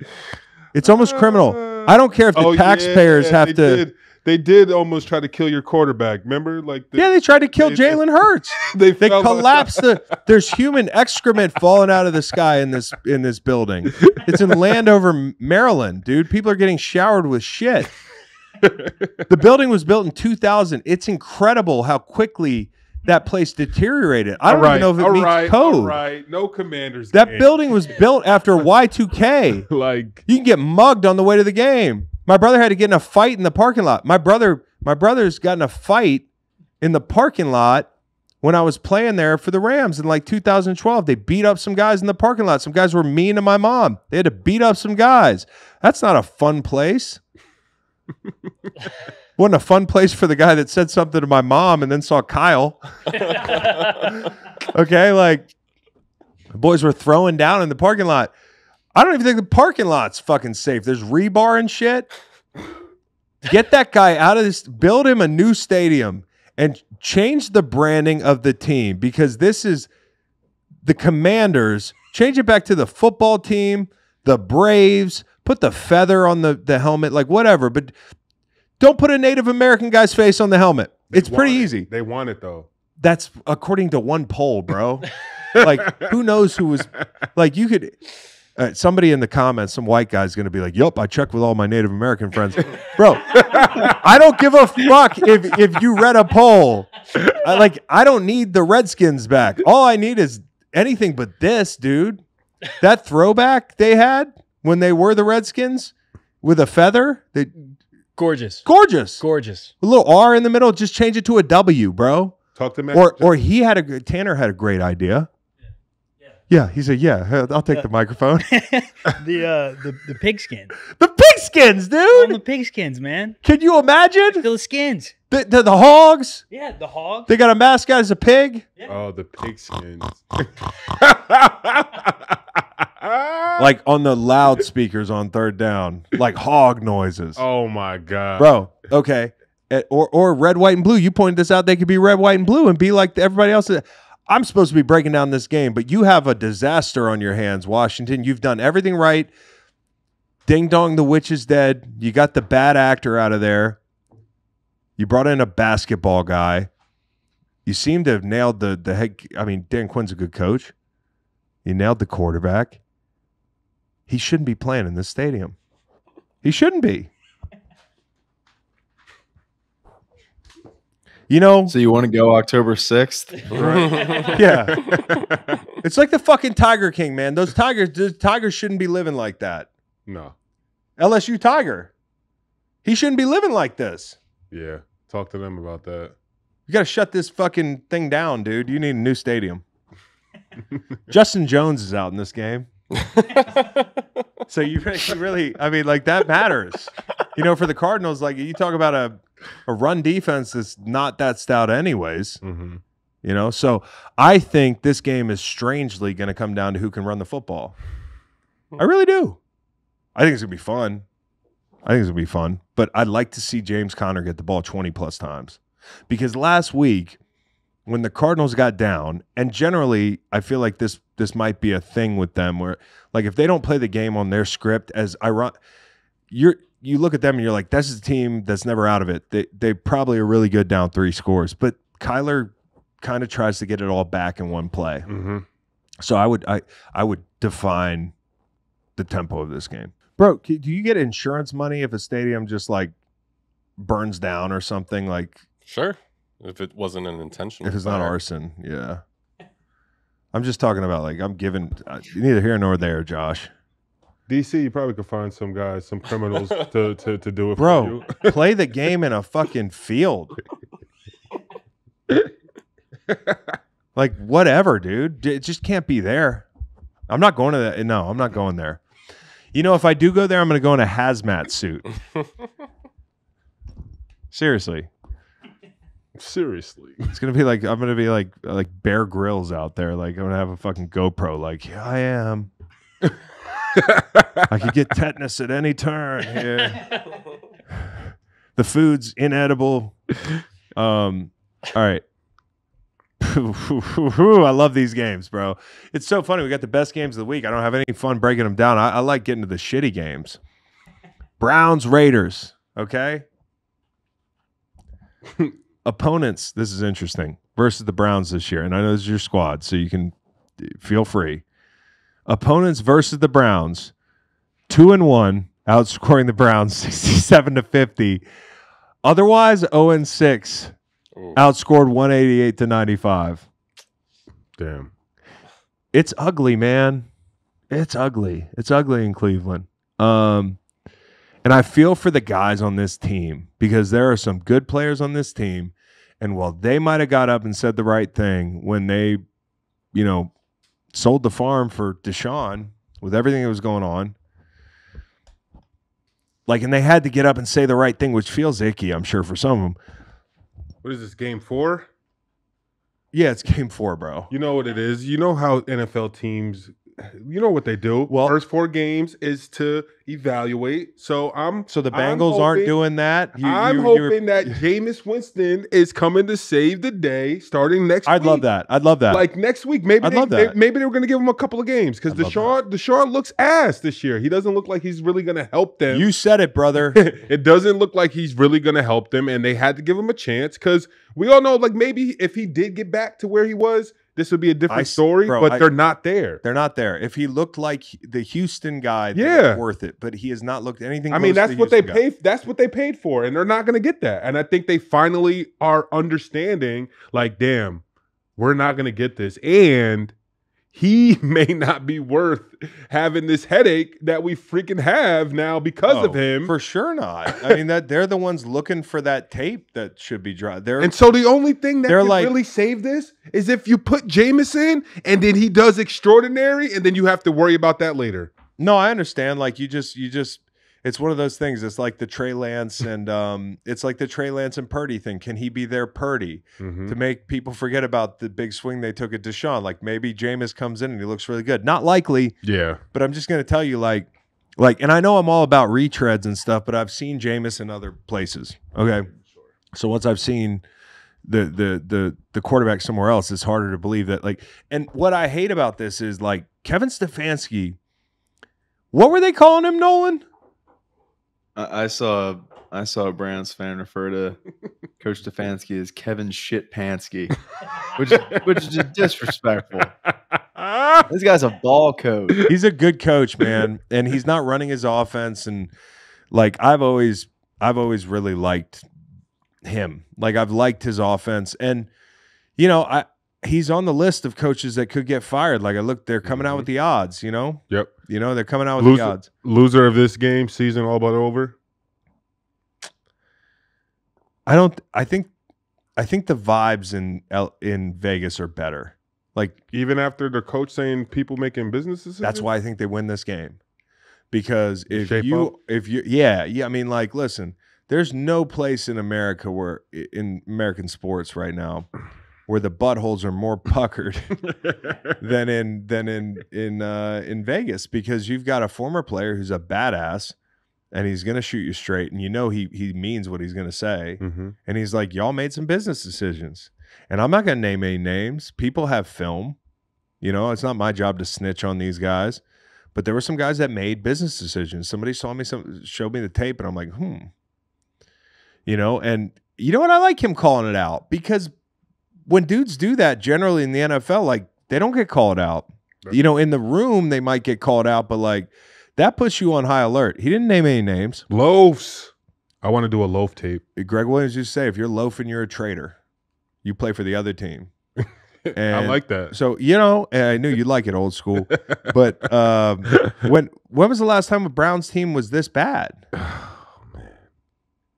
I don't care if the taxpayers have to. They did almost try to kill your quarterback. Remember, they tried to kill Jalen Hurts. They collapsed there's human excrement falling out of the sky in this building. It's in Landover, Maryland, dude. People are getting showered with shit. The building was built in 2000. It's incredible how quickly that place deteriorated. I don't even know if it meets code. All right, no Commanders. That building was built after Y2K. You can get mugged on the way to the game. My brother had to get in a fight in the parking lot. My brother's got in a fight in the parking lot when I was playing there for the Rams in like 2012. They beat up some guys in the parking lot. Some guys were mean to my mom. They had to beat up some guys. That's not a fun place. Wasn't a fun place for the guy that said something to my mom and then saw Kyle. Okay, like the boys were throwing down in the parking lot. I don't even think the parking lot's fucking safe. There's rebar and shit. Get that guy out of this. Build him a new stadium and change the branding of the team, because this is the Commanders. Change it back to the football team, the Braves. Put the feather on the helmet, like whatever. But don't put a Native American guy's face on the helmet. It's pretty easy. They want it, though. That's according to one poll, bro. Like, who knows who was like, you could somebody in the comments, some white guy's going to be like, yup, I checked with all my Native American friends. Bro, I don't give a fuck if you read a poll. I don't need the Redskins back. All I need is anything but this, dude. That throwback they had when they were the Redskins with a feather. Gorgeous. Gorgeous. Gorgeous. A little R in the middle. Just change it to a W, bro. Talk to me. Or Tanner had a great idea. Yeah, he said, yeah, I'll take the microphone. the pigskins. The pigskins, dude. The pigskins, man. Can you imagine? The skins. The hogs. Yeah, the hogs. They got a mascot as a pig. Yeah. Oh, the pigskins. Like on the loudspeakers on third down, like hog noises. Oh my God, bro. Okay, or red, white, and blue. You pointed this out. They could be red, white, and blue, and be like everybody else. I'm supposed to be breaking down this game, but you have a disaster on your hands, Washington. You've done everything right. Ding dong, the witch is dead. You got the bad actor out of there. You brought in a basketball guy. You seem to have nailed the head. I mean, Dan Quinn's a good coach. You nailed the quarterback. He shouldn't be playing in this stadium. He shouldn't be. You know, so you want to go October 6th? Right? Yeah. It's like the fucking Tiger King, man. The Tigers shouldn't be living like that. No. LSU Tiger. He shouldn't be living like this. Yeah. Talk to them about that. You got to shut this fucking thing down, dude. You need a new stadium. Justin Jones is out in this game. So you really, I mean, like, that matters. You know, for the Cardinals, like, you talk about a run defense that's not that stout anyways. Mm-hmm. You know, so I think this game is strangely going to come down to who can run the football. I really do. I think it's going to be fun. But I'd like to see James Conner get the ball 20-plus times. Because last week, when the Cardinals got down, and generally I feel like this might be a thing with them where, like, if they don't play the game on their script, you look at them and you're like, this is a team that's never out of it. They probably are really good down 3 scores. But Kyler kind of tries to get it all back in one play. Mm-hmm. So I would define the tempo of this game. Bro, do you get insurance money if a stadium just like burns down or something? Like, sure, if it wasn't an intentional. If it's not arson, yeah. I'm just talking about, like, I'm giving neither here nor there, Josh. DC, you probably could find some guys, some criminals to do it Bro, for you. Play the game in a fucking field. Like, whatever, dude. It just can't be there. I'm not going to that. No, I'm not going there. You know, if I do go there, I'm going to go in a hazmat suit. Seriously. It's going to be like, I'm going to be like Bear Grylls out there. Like, I'm going to have a fucking GoPro. Like, here I am. I could get tetanus at any turn here. The food's inedible. All right. I love these games, bro. It's so funny. We got the best games of the week. I don't have any fun breaking them down. I like getting to the shitty games. Browns, Raiders. Okay. Opponents, this is interesting, versus the Browns this year. And I know this is your squad, so you can feel free. Opponents versus the Browns, 2-1, outscoring the Browns 67-50. Otherwise, 0-6, outscored 188-95. Damn. It's ugly, man. It's ugly. It's ugly in Cleveland. And I feel for the guys on this team because there are some good players on this team, And while they might have got up and said the right thing when they, sold the farm for Deshaun with everything that was going on, and they had to get up and say the right thing, which feels icky, I'm sure, for some of them. What is this, game 4? Yeah, it's game 4, bro. You know what it is. You know how NFL teams, you know what they do. Well, first 4 games is to evaluate. So the Bengals aren't doing that. I'm hoping that Jameis Winston is coming to save the day starting next week. I'd love that. Like next week, maybe they were going to give him a couple of games because Deshaun looks ass this year. He doesn't look like he's really going to help them. You said it, brother. It doesn't look like he's really going to help them, and they had to give him a chance because we all know, maybe if he did get back to where he was, this would be a different story, but they're not there. They're not there. If he looked like the Houston guy, it's worth it. But he has not looked anything. I mean, that's what they paid. That's what they paid for, and they're not going to get that. And I think they finally are understanding. Damn, we're not going to get this, and he may not be worth having this headache that we freaking have now because of him. For sure not. I mean, they're the ones looking for that tape that should be dry. And so the only thing that can really save this is if you put Jameis in and then he does extraordinary and then you have to worry about that later. No, I understand. You just it's one of those things. It's like the Trey Lance and Purdy thing. Can he be their Purdy to make people forget about the big swing they took at Deshaun? Maybe Jameis comes in and he looks really good. Not likely. Yeah. But I'm just going to tell you, and I know I'm all about retreads and stuff, but I've seen Jameis in other places. Okay. So once I've seen the quarterback somewhere else, it's harder to believe that. And what I hate about this is Kevin Stefanski. What were they calling him, Nolan? I saw a Browns fan refer to Coach Stefanski as Kevin Shitpansky, which is just disrespectful. This guy's a ball coach. He's a good coach, man, and he's not running his offense. And I've always really liked him. I've liked his offense, and he's on the list of coaches that could get fired. They're coming out with the odds. Yep. They're coming out with the odds. Loser of this game, season all but over. I think the vibes in Vegas are better. Even after the coach saying people making business decisions? That's why I think they win this game. Because if you I mean, listen, there's no place in America in American sports right now where the buttholes are more puckered than in Vegas, because you've got a former player who's a badass and he's going to shoot you straight, and he means what he's going to say. And he's like, y'all made some business decisions. And I'm not going to name any names. People have film. It's not my job to snitch on these guys. But there were some guys that made business decisions. Somebody showed me the tape, and I'm like, And you know what? I like him calling it out, because when dudes do that, generally in the NFL, they don't get called out. In the room, they might get called out, but that puts you on high alert. He didn't name any names. Loafs. I want to do a loaf tape. Greg Williams used to say, if you're loafing, you're a traitor. You play for the other team. And I like that. So, I knew you'd like it, old school. But when was the last time a Browns team was this bad? Oh, man.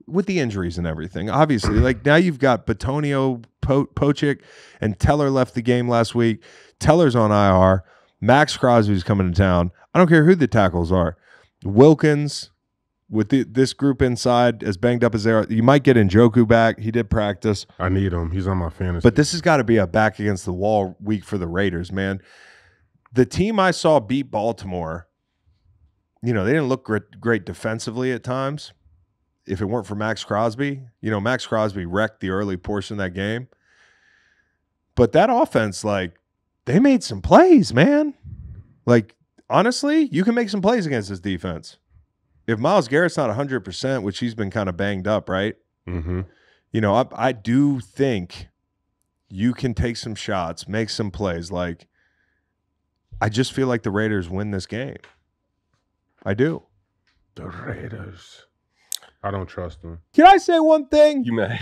With the injuries and everything. Obviously, now you've got Batonio, Pochik, and Teller left the game last week. Teller's on IR. Max Crosby's coming to town. I don't care who the tackles are. Wilkins, with this group inside, as banged up as they are, you might get Njoku back. He did practice. I need him. He's on my fantasy. But this has got to be a back against the wall week for the Raiders, man. The team I saw beat Baltimore, they didn't look great defensively at times. If it weren't for Max Crosby, Max Crosby wrecked the early portion of that game. But that offense, they made some plays, man. Honestly, you can make some plays against this defense. If Myles Garrett's not 100%, which he's been kind of banged up, right? Mm-hmm. I do think you can take some shots, make some plays. I just feel like the Raiders win this game. I do. The Raiders. I don't trust them. Can I say one thing? You may.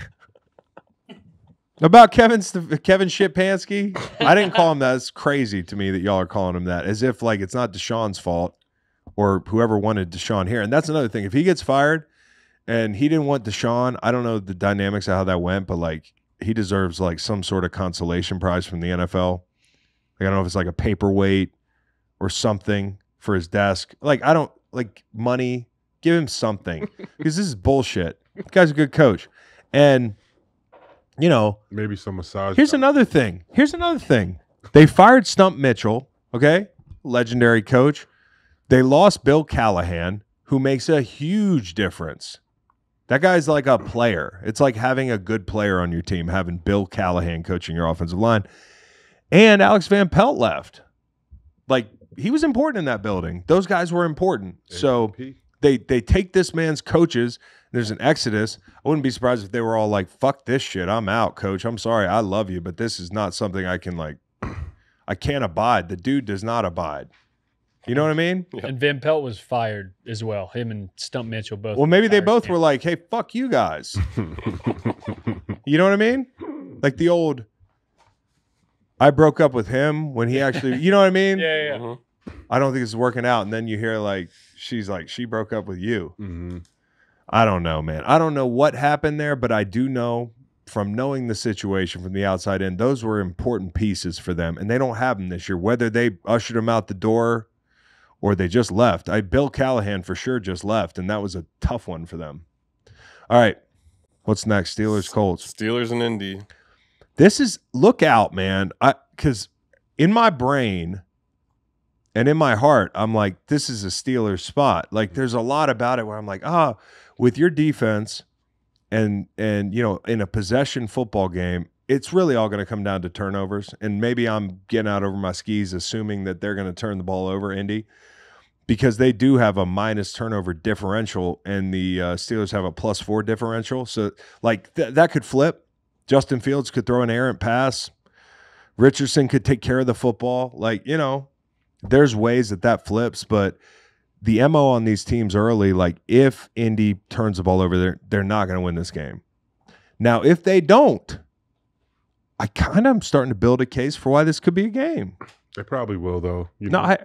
About Kevin Shitpansky? I didn't call him that. It's crazy to me that y'all are calling him that, as if it's not Deshaun's fault or whoever wanted Deshaun here. And that's another thing. If he gets fired and he didn't want Deshaun, I don't know the dynamics of how that went, but he deserves like some sort of consolation prize from the NFL. Like, I don't know if it's like a paperweight or something for his desk. Like, I don't like money. Give him something because this is bullshit. The guy's a good coach. And, you know, maybe some massage. Here's another thing. They fired Stump Mitchell, okay? Legendary coach. They lost Bill Callahan, who makes a huge difference. That guy's like a player. It's like having a good player on your team, having Bill Callahan coaching your offensive line. And Alex Van Pelt left. Like, he was important in that building. Those guys were important. So they take this man's coaches. There's an exodus. I wouldn't be surprised if they were all like, fuck this shit. I'm out, coach. I'm sorry. I love you, but this is not something I can like, I can't abide. The dude does not abide. You know what I mean? And Van Pelt was fired as well. Him and Stump Mitchell both. Well, maybe they both were like, hey, fuck you guys. You know what I mean? Like the old, I broke up with him when he actually, you know what I mean? Yeah. Mhm. I don't think it's working out. And then you hear like, she's like, she broke up with you. Mm-hmm. I don't know, man. I don't know what happened there, but I do know from knowing the situation from the outside in, those were important pieces for them. And they don't have them this year, whether they ushered them out the door or they just left. Bill Callahan for sure just left, and that was a tough one for them. All right. What's next? Steelers, Colts. Steelers and Indy. This is, look out, man. Because in my brain and in my heart, I'm like, this is a Steelers spot. Like, there's a lot about it where I'm like, with your defense and you know, in a possession football game, it's really all going to come down to turnovers. And maybe I'm getting out over my skis assuming that they're going to turn the ball over, Indy, because they do have a minus turnover differential and the Steelers have a +4 differential. So, like, that could flip. Justin Fields could throw an errant pass. Richardson could take care of the football. Like, you know, there's ways that flips, but the MO on these teams early, like if Indy turns the ball over, they're not going to win this game. Now, if they don't, I kind of am starting to build a case for why this could be a game. They probably will, though. I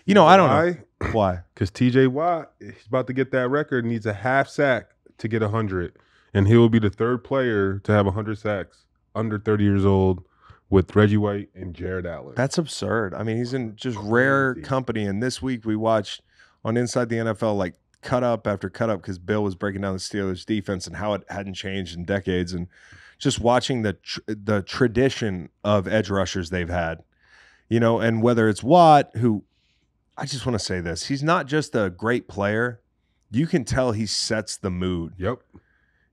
don't know. Why? Because TJ Watt, he's about to get that record, needs a half sack to get 100. And he will be the third player to have 100 sacks under 30 years old with Reggie White and Jared Allen. That's absurd. I mean, he's in just rare company. And this week we watched on Inside the NFL, like, cut up after cut up because Bill was breaking down the Steelers' defense and how it hadn't changed in decades. And just watching the tradition of edge rushers they've had, you know, and whether it's Watt, who, I just want to say this, he's not just a great player. You can tell he sets the mood. Yep.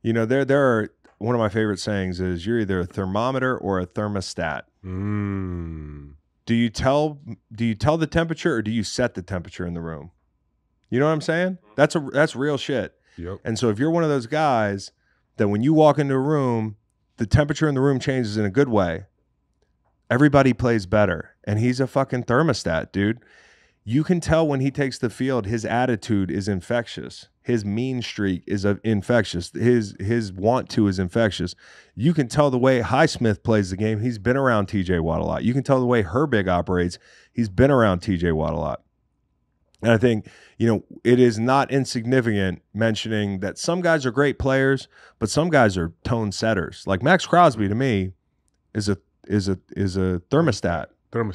You know, there are, one of my favorite sayings is you're either a thermometer or a thermostat. Do you tell the temperature or do you set the temperature in the room? You know what I'm saying? That's real shit. Yep. And so if you're one of those guys that when you walk into a room, the temperature in the room changes in a good way, everybody plays better. And he's a fucking thermostat, dude. You can tell when he takes the field, his attitude is infectious. His mean streak is infectious. His want to is infectious. You can tell the way Highsmith plays the game. He's been around TJ Watt a lot. You can tell the way Herbig operates. He's been around TJ Watt a lot. And I think, you know, it is not insignificant mentioning that some guys are great players, but some guys are tone setters. Like Max Crosby to me is a thermostat.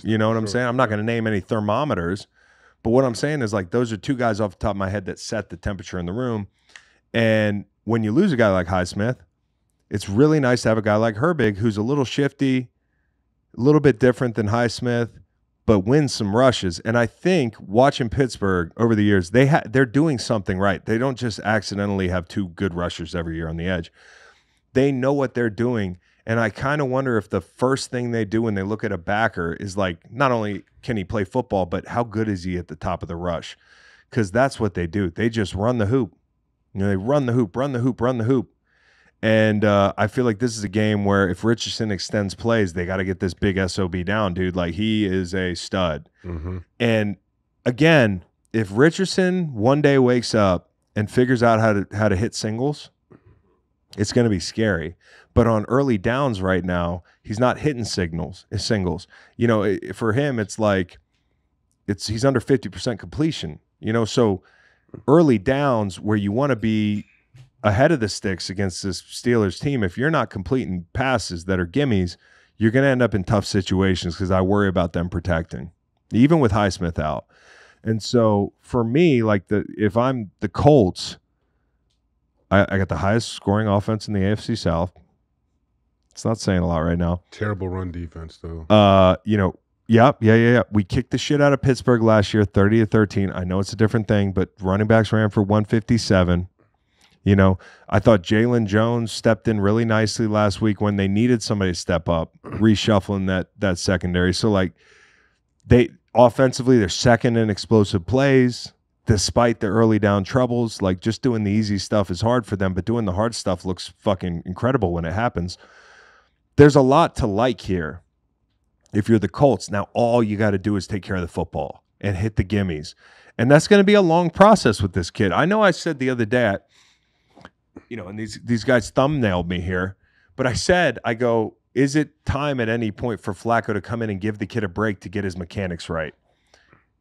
You know what I'm saying? I'm not going to name any thermometers, but what I'm saying is, like, those are two guys off the top of my head that set the temperature in the room. And when you lose a guy like Highsmith, it's really nice to have a guy like Herbig who's a little shifty, a little bit different than Highsmith, but wins some rushes. And I think watching Pittsburgh over the years, they're doing something right. They don't just accidentally have two good rushers every year on the edge. They know what they're doing. And I kind of wonder if the first thing they do when they look at a backer is like, not only can he play football, but how good is he at the top of the rush? Because that's what they do. They just run the hoop. You know, they run the hoop, run the hoop, run the hoop. And I feel like this is a game where if Richardson extends plays, they got to get this big SOB down, dude. Like, he is a stud. Mm-hmm. And again, if Richardson one day wakes up and figures out how to hit singles, it's going to be scary. But on early downs right now, he's not hitting singles. You know, for him, it's like he's under 50% completion. You know, so early downs where you want to be ahead of the sticks against this Steelers team, if you're not completing passes that are gimmies, you're going to end up in tough situations because I worry about them protecting, even with Highsmith out. And so for me, like if I'm the Colts, I got the highest scoring offense in the AFC South. It's not saying a lot right now. Terrible run defense, though. Yeah. We kicked the shit out of Pittsburgh last year, 30-13. I know it's a different thing, but running backs ran for 157. I thought Jalen Jones stepped in really nicely last week when they needed somebody to step up, reshuffling that secondary. So, like, offensively, they're second in explosive plays. Despite the early down troubles, like just doing the easy stuff is hard for them, but doing the hard stuff looks fucking incredible when it happens. There's a lot to like here. If you're the Colts, now all you got to do is take care of the football and hit the gimmies. And that's going to be a long process with this kid. I know I said the other day, and these guys thumbnailed me here, but I go, is it time at any point for Flacco to come in and give the kid a break to get his mechanics right?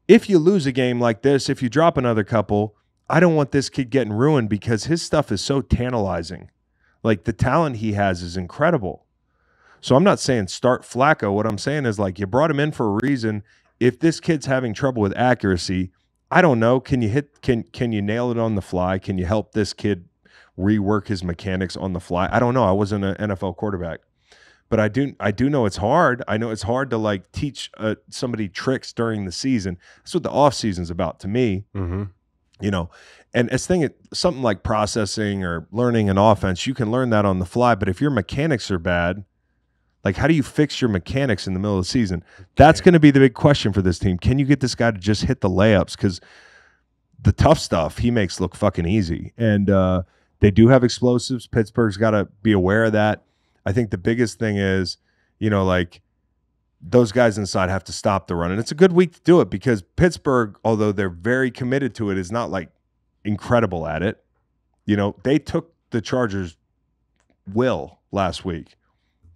If you lose a game like this, if you drop another couple, I don't want this kid getting ruined because his stuff is so tantalizing. Like, the talent he has is incredible. So I'm not saying start Flacco. What I'm saying is, like, you brought him in for a reason. If this kid's having trouble with accuracy, I don't know. Can you nail it on the fly? Can you help this kid rework his mechanics on the fly? I don't know. I wasn't an NFL quarterback. But I do know it's hard. I know it's hard to, like, teach somebody tricks during the season. That's what the off season's about to me. Mm-hmm. And it's something like processing or learning an offense, you can learn that on the fly. But if your mechanics are bad, like, how do you fix your mechanics in the middle of the season? That's going to be the big question for this team. Can you get this guy to just hit the layups? Because the tough stuff he makes look fucking easy. And they do have explosives. Pittsburgh's got to be aware of that. I think the biggest thing is, like, those guys inside have to stop the run. And it's a good week to do it because Pittsburgh, although they're very committed to it, is not, like, incredible at it. They took the Chargers' will last week.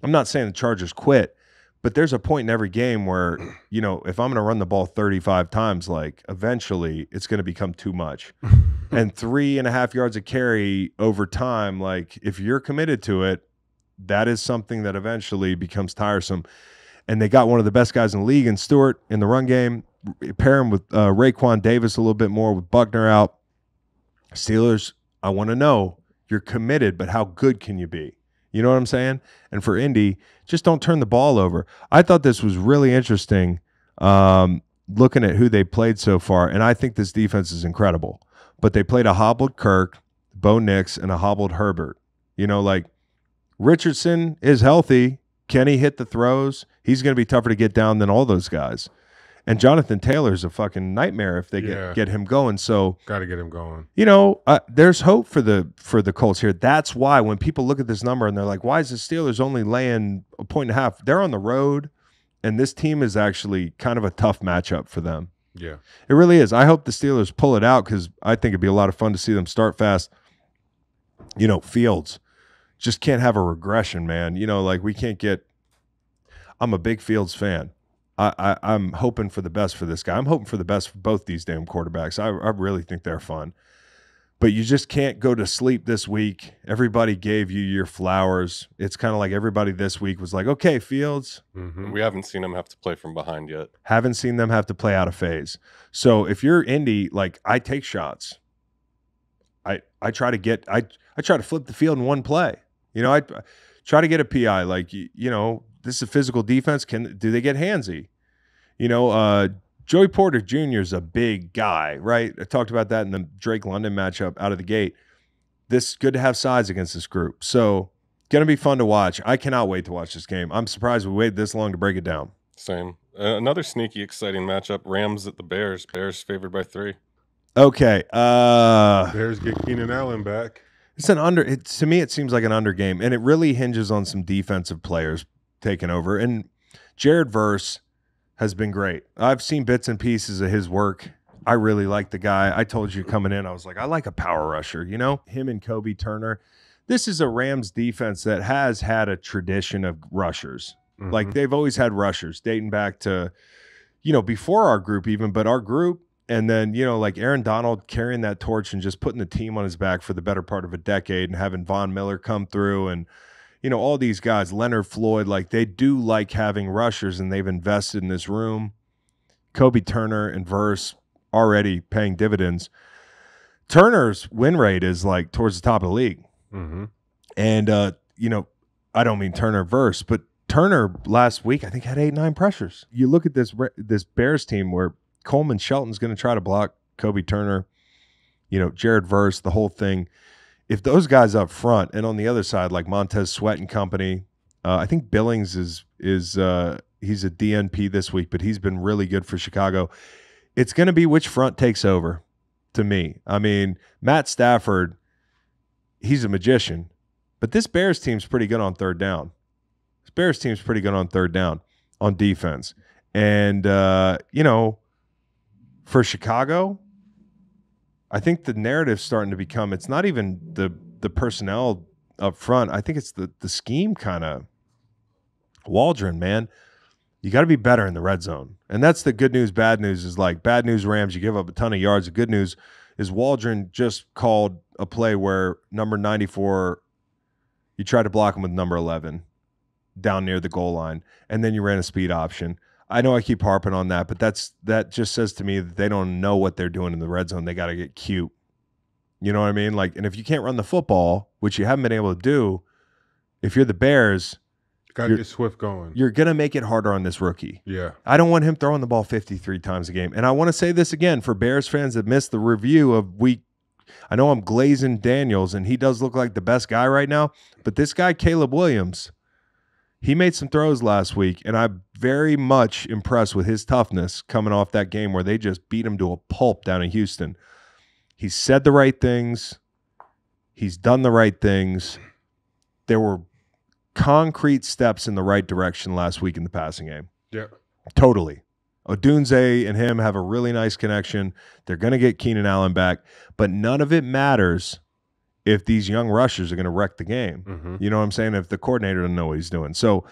I'm not saying the Chargers quit, but there's a point in every game where, if I'm going to run the ball 35 times, like, eventually it's going to become too much. And 3.5 yards a carry over time, like, if you're committed to it, that is something that eventually becomes tiresome. And they got one of the best guys in the league in Stewart in the run game. Pair him with Raekwon Davis a little bit more with Buckner out. Steelers, I want to know, you're committed, but how good can you be? You know what I'm saying? And for Indy, just don't turn the ball over. I thought this was really interesting looking at who they played so far, and I think this defense is incredible. But they played a hobbled Kirk, Bo Nix, and a hobbled Herbert. Like, Richardson is healthy. Can he hit the throws? He's going to be tougher to get down than all those guys. And Jonathan Taylor's a fucking nightmare if they get him going. So got to get him going. There's hope for the Colts here. That's why when people look at this number and they're like, why is the Steelers only laying 1.5? They're on the road, and this team is actually kind of a tough matchup for them. Yeah. It really is. I hope the Steelers pull it out because I think it'd be a lot of fun to see them start fast. Fields just can't have a regression, man. Like, we can't get – I'm a big Fields fan. I'm hoping for the best for this guy. I'm hoping for the best for both these damn quarterbacks. I really think they're fun. But you just can't go to sleep this week. Everybody gave you your flowers. It's kind of like everybody this week was like, okay, Fields. Mm-hmm. We haven't seen them have to play from behind yet. Haven't seen them have to play out of phase. So if you're Indy, like, I take shots. I try to flip the field in one play. I try to get a PI. Like, this is a physical defense. Do they get handsy? Joey Porter Jr. is a big guy, right? I talked about that in the Drake London matchup out of the gate. This is good to have size against this group. So, going to be fun to watch. I cannot wait to watch this game. I'm surprised we waited this long to break it down. Same. Another sneaky, exciting matchup. Rams at the Bears. Bears favored by 3. Okay. Bears get Keenan Allen back. It's an under. To me, it seems like an under game, and it really hinges on some defensive players taking over. And Jared Verse has been great. I've seen bits and pieces of his work. I really like the guy. I told you coming in, I was like, I like a power rusher. Him and Kobe Turner. This is a Rams defense that has had a tradition of rushers. Mm-hmm. Like, they've always had rushers dating back to, before our group even. But our group, And then, like Aaron Donald carrying that torch and just putting the team on his back for the better part of a decade, and having Von Miller come through, and, all these guys, Leonard Floyd, like they do like having rushers, and they've invested in this room. Kobe Turner and Verse already paying dividends. Turner's win rate is like towards the top of the league. Mm-hmm. And, I don't mean Turner Verse, but Turner last week, I think, had 8-9 pressures. You look at this Bears team where Coleman Shelton's going to try to block Kobe Turner, Jared Verse, the whole thing. If those guys up front, and on the other side, like Montez Sweat and company, I think Billings is he's a DNP this week, but he's been really good for Chicago. It's going to be which front takes over to me. I mean, Matt Stafford, he's a magician, but this Bears team's pretty good on third down. This Bears team's pretty good on third down on defense. And, for Chicago, I think the narrative's starting to become, it's not even the personnel up front. I think it's the scheme kind of. Waldron, man, you got to be better in the red zone. And that's the good news. Bad news is like bad news Rams, you give up a ton of yards. The good news is Waldron just called a play where number 94, you tried to block him with number 11 down near the goal line, and then you ran a speed option. I know I keep harping on that, but that just says to me that they don't know what they're doing in the red zone. They got to get cute. You know what I mean? Like, and if you can't run the football, which you haven't been able to do, if you're the Bears, got to get Swift going. You're going to make it harder on this rookie. Yeah. I don't want him throwing the ball 53 times a game. And I want to say this again for Bears fans that missed the review of I know I'm glazing Daniels, and he does look like the best guy right now, but this guy, Caleb Williams, he made some throws last week, and I'm very much impressed with his toughness coming off that game where they just beat him to a pulp down in Houston. He said the right things. He's done the right things. There were concrete steps in the right direction last week in the passing game. Yeah. Totally. Odunze and him have a really nice connection. They're going to get Keenan Allen back, but none of it matters if these young rushers are going to wreck the game. Mm-hmm. You know what I'm saying? If the coordinator doesn't know what he's doing. So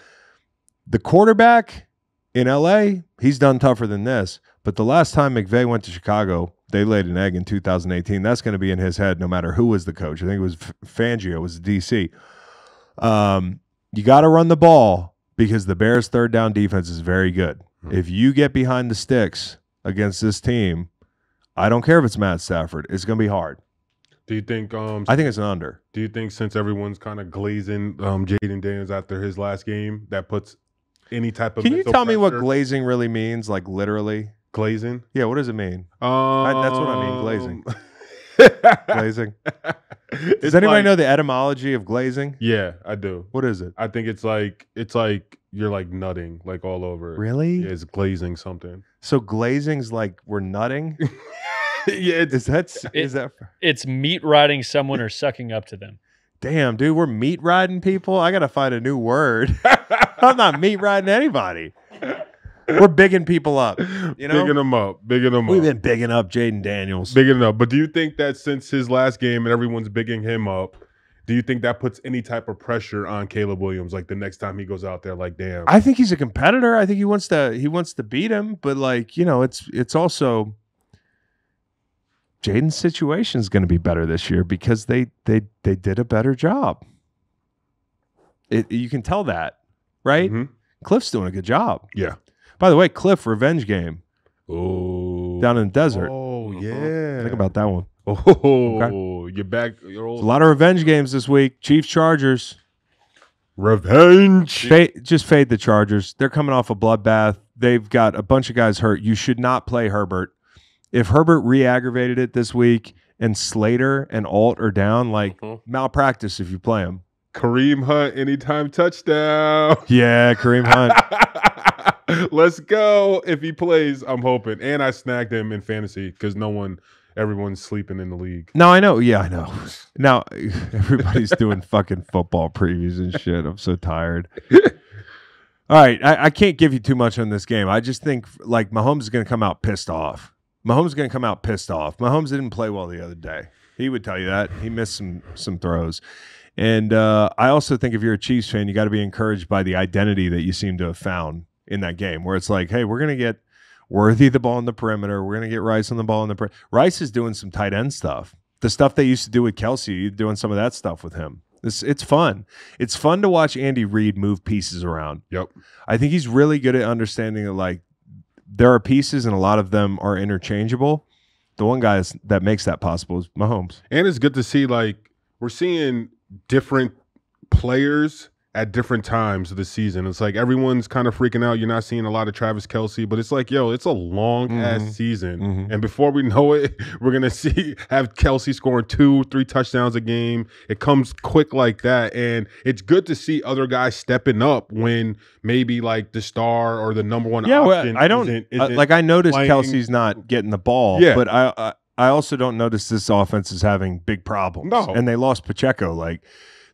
the quarterback in LA, he's done tougher than this. But the last time McVay went to Chicago, they laid an egg in 2018. That's going to be in his head no matter who was the coach. I think it was Fangio was the DC. You got to run the ball because the Bears' third down defense is very good. Mm-hmm. If you get behind the sticks against this team, I don't care if it's Matt Stafford. It's going to be hard. Do you think? I think it's an under. Do you think since everyone's kind of glazing Jaden Daniels after his last game, that puts any type of? Can you tell me what glazing really means? Like literally glazing? Yeah. What does it mean? That's what I mean. Glazing. Glazing. Does anybody know the etymology of glazing? Yeah, I do. What is it? I think it's like you're like nutting like all over. Really? Yeah, it's glazing something. So glazing's like we're nutting. Yeah, it's meat riding someone or sucking up to them. Damn, dude, we're meat riding people. I gotta find a new word. I'm not meat riding anybody. We're bigging people up. Bigging them up. We've been bigging up Jaden Daniels. Bigging up. But do you think that since his last game and everyone's bigging him up, do you think that puts any type of pressure on Caleb Williams? Like the next time he goes out there, like, damn. I think he's a competitor. I think he wants to beat him. But like, it's also Jaden's situation is going to be better this year because they did a better job. You can tell that, right? Mm-hmm. Cliff's doing a good job. Yeah. By the way, Cliff revenge game. Oh, down in the desert. Oh yeah. Think about that one. Oh, okay. You're back. You're old. A lot of revenge games this week. Chiefs Chargers. Revenge. Just fade the Chargers. They're coming off a bloodbath. They've got a bunch of guys hurt. You should not play Herbert. If Herbert re-aggravated it this week and Slater and Alt are down, like malpractice if you play him. Kareem Hunt, anytime touchdown. Yeah, Kareem Hunt. Let's go. If he plays, I'm hoping. And I snagged him in fantasy because everyone's sleeping in the league. No, I know. Yeah, I know. Now, everybody's doing fucking football previews and shit. I'm so tired. All right, I can't give you too much on this game. I just think, like, Mahomes is going to come out pissed off. Mahomes didn't play well the other day. He would tell you that. He missed some throws. And I also think if you're a Chiefs fan, you got to be encouraged by the identity that you seem to have found in that game, where it's like, hey, we're gonna Worthy the ball in the perimeter. We're going to get Rice on the ball in the perimeter. Rice is doing some tight end stuff. The stuff they used to do with Kelsey, doing some of that stuff with him. It's fun. It's fun to watch Andy Reid move pieces around. Yep. I think he's really good at understanding that, like, there are pieces and a lot of them are interchangeable. The one guy that makes that possible is Mahomes. And it's good to see, like, we're seeing different players at different times of the season. It's like everyone's kind of freaking out. You're not seeing a lot of Travis Kelce, but it's like, yo, it's a long-ass season. And before we know it, we're going to have Kelce scoring 2-3 touchdowns a game. It comes quick like that. And it's good to see other guys stepping up when maybe like the star or the number one option I don't isn't like I noticed playing. Kelsey's not getting the ball, but I also don't notice this offense is having big problems. No. And they lost Pacheco. Like,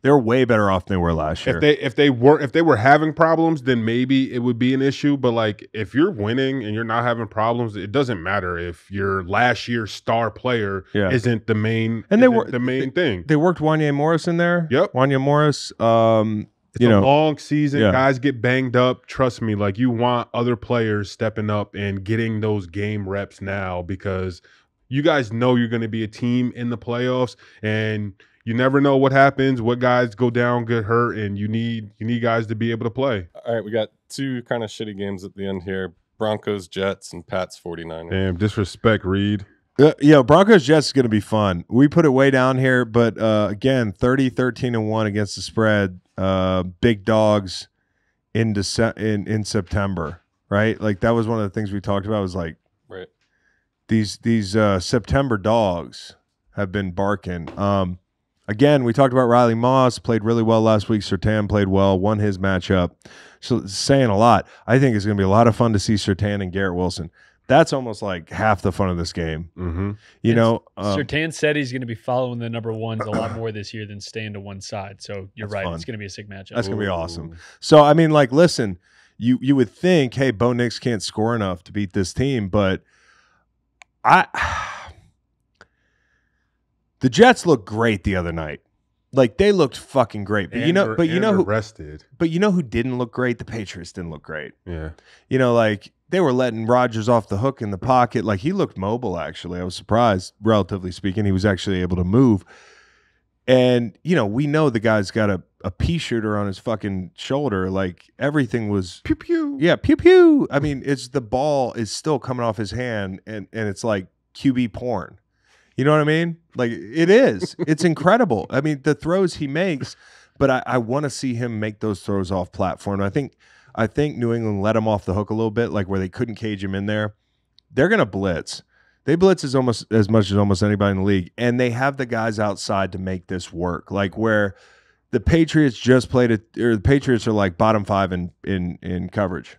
they're way better off than they were last year. If they were having problems, then maybe it would be an issue. But like, if you're winning and you're not having problems, it doesn't matter if your last year's star player isn't the main thing. They worked Wanya Morris in there. Yep, Wanya Morris. It's a long season. Guys get banged up. Trust me, like, you want other players stepping up and getting those game reps now, because you guys know you're going to be a team in the playoffs, and you never know what happens, what guys go down, get hurt, and you need guys to be able to play. All right, we got two kind of shitty games at the end here. Broncos, Jets, and Pats, 49ers. Damn, disrespect, Reed. Broncos, Jets is going to be fun. We put it way down here, but again, 30-13-1 against the spread. Big dogs in September, right? Like, that was one of the things we talked about, was like, right, these September dogs have been barking. Again, we talked about Riley Moss, played really well last week. Surtain played well, won his matchup. So it's saying a lot. I think it's going to be a lot of fun to see Surtain and Garrett Wilson. That's almost like half the fun of this game. Surtain said he's going to be following the number ones a lot more this year than staying to one side. So you're right. Fun. It's going to be a sick matchup. That's going to be awesome. So, I mean, like, listen, you would think, hey, Bo Nix can't score enough to beat this team, but the Jets looked great the other night. Like, they looked fucking great. But you know who rested. But you know who didn't look great? The Patriots didn't look great. Yeah. Like, they were letting Rodgers off the hook in the pocket. Like, he looked mobile, actually. I was surprised, relatively speaking. He was actually able to move. And, we know the guy's got a pea shooter on his fucking shoulder. Like, everything was pew pew. Yeah, pew pew. I mean, the ball is still coming off his hand, and it's like QB porn. You know what I mean? Like, it is. It's incredible. I mean, the throws he makes, but I want to see him make those throws off platform. I think New England let him off the hook a little bit, like where they couldn't cage him in there. They're going to blitz. They blitz as much as almost anybody in the league, and they have the guys outside to make this work. Like, where the Patriots just played it, or the Patriots are like bottom 5 in coverage,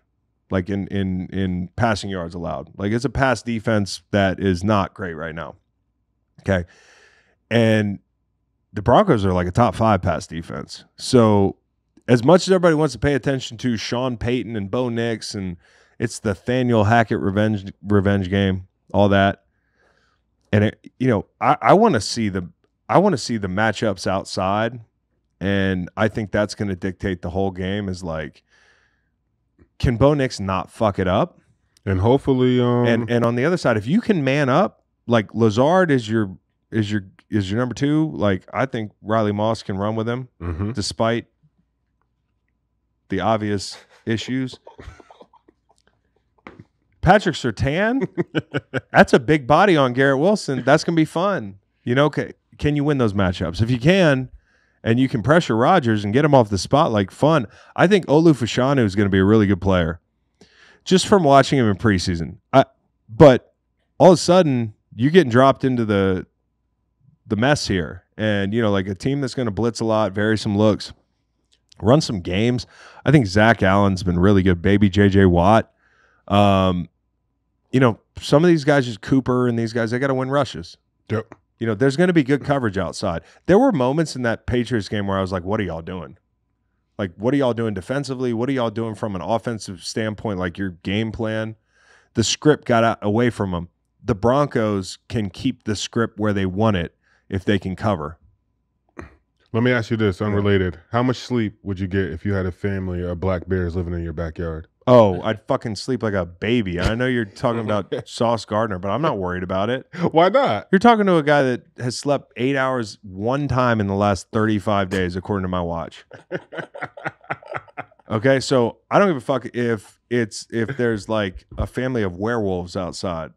like in passing yards allowed. Like, it's a pass defense that is not great right now. Okay. And the Broncos are like a top 5 pass defense. So as much as everybody wants to pay attention to Sean Payton and Bo Nix, and it's the Nathaniel Hackett revenge game, all that. And I want to see the matchups outside, and I think that's going to dictate the whole game. Is like, can Bo Nix not fuck it up? And hopefully and on the other side, if you can man up, like, Lazard is your number 2. Like, I think Riley Moss can run with him despite the obvious issues. Patrick Surtain, that's a big body on Garrett Wilson. That's going to be fun. Can you win those matchups? If you can, and you can pressure Rodgers and get him off the spot, like, fun. I think Olu Fashanu is going to be a really good player, just from watching him in preseason. But all of a sudden, you're getting dropped into the mess here. And, like, a team that's going to blitz a lot, vary some looks, run some games. I think Zach Allen's been really good. Baby J.J. Watt. Some of these guys, just Cooper and these guys, they got to win rushes. Yep. There's going to be good coverage outside. There were moments in that Patriots game where I was like, what are y'all doing? Like, what are y'all doing defensively? What are y'all doing from an offensive standpoint, like your game plan? The script got away from them. The Broncos can keep the script where they want it if they can cover. Let me ask you this, unrelated. How much sleep would you get if you had a family of black bears living in your backyard? Oh, I'd fucking sleep like a baby. I know you're talking about Sauce Gardner, but I'm not worried about it. Why not? You're talking to a guy that has slept 8 hours one time in the last 35 days, according to my watch. Okay, so I don't give a fuck if there's like a family of werewolves outside.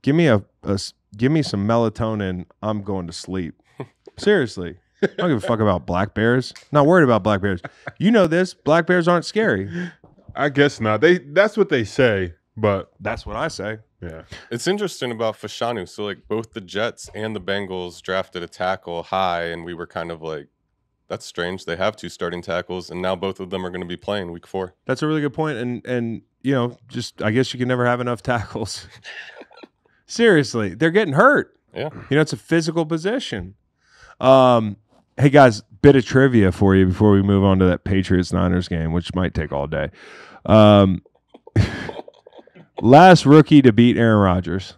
Give me some melatonin. I'm going to sleep. Seriously. I don't give a fuck about black bears. Not worried about black bears. You know this. Black bears aren't scary. I guess not. That's what they say, but that's what I say. Yeah. It's interesting about Fashanu. So like both the Jets and the Bengals drafted a tackle high, and we were kind of like, that's strange. They have 2 starting tackles, and now both of them are going to be playing week 4. That's a really good point. And you know, just I guess you can never have enough tackles. Seriously, they're getting hurt. Yeah. You know, it's a physical position. Hey guys, bit of trivia for you before we move on to that Patriots-Niners game, which might take all day. Last rookie to beat Aaron Rodgers.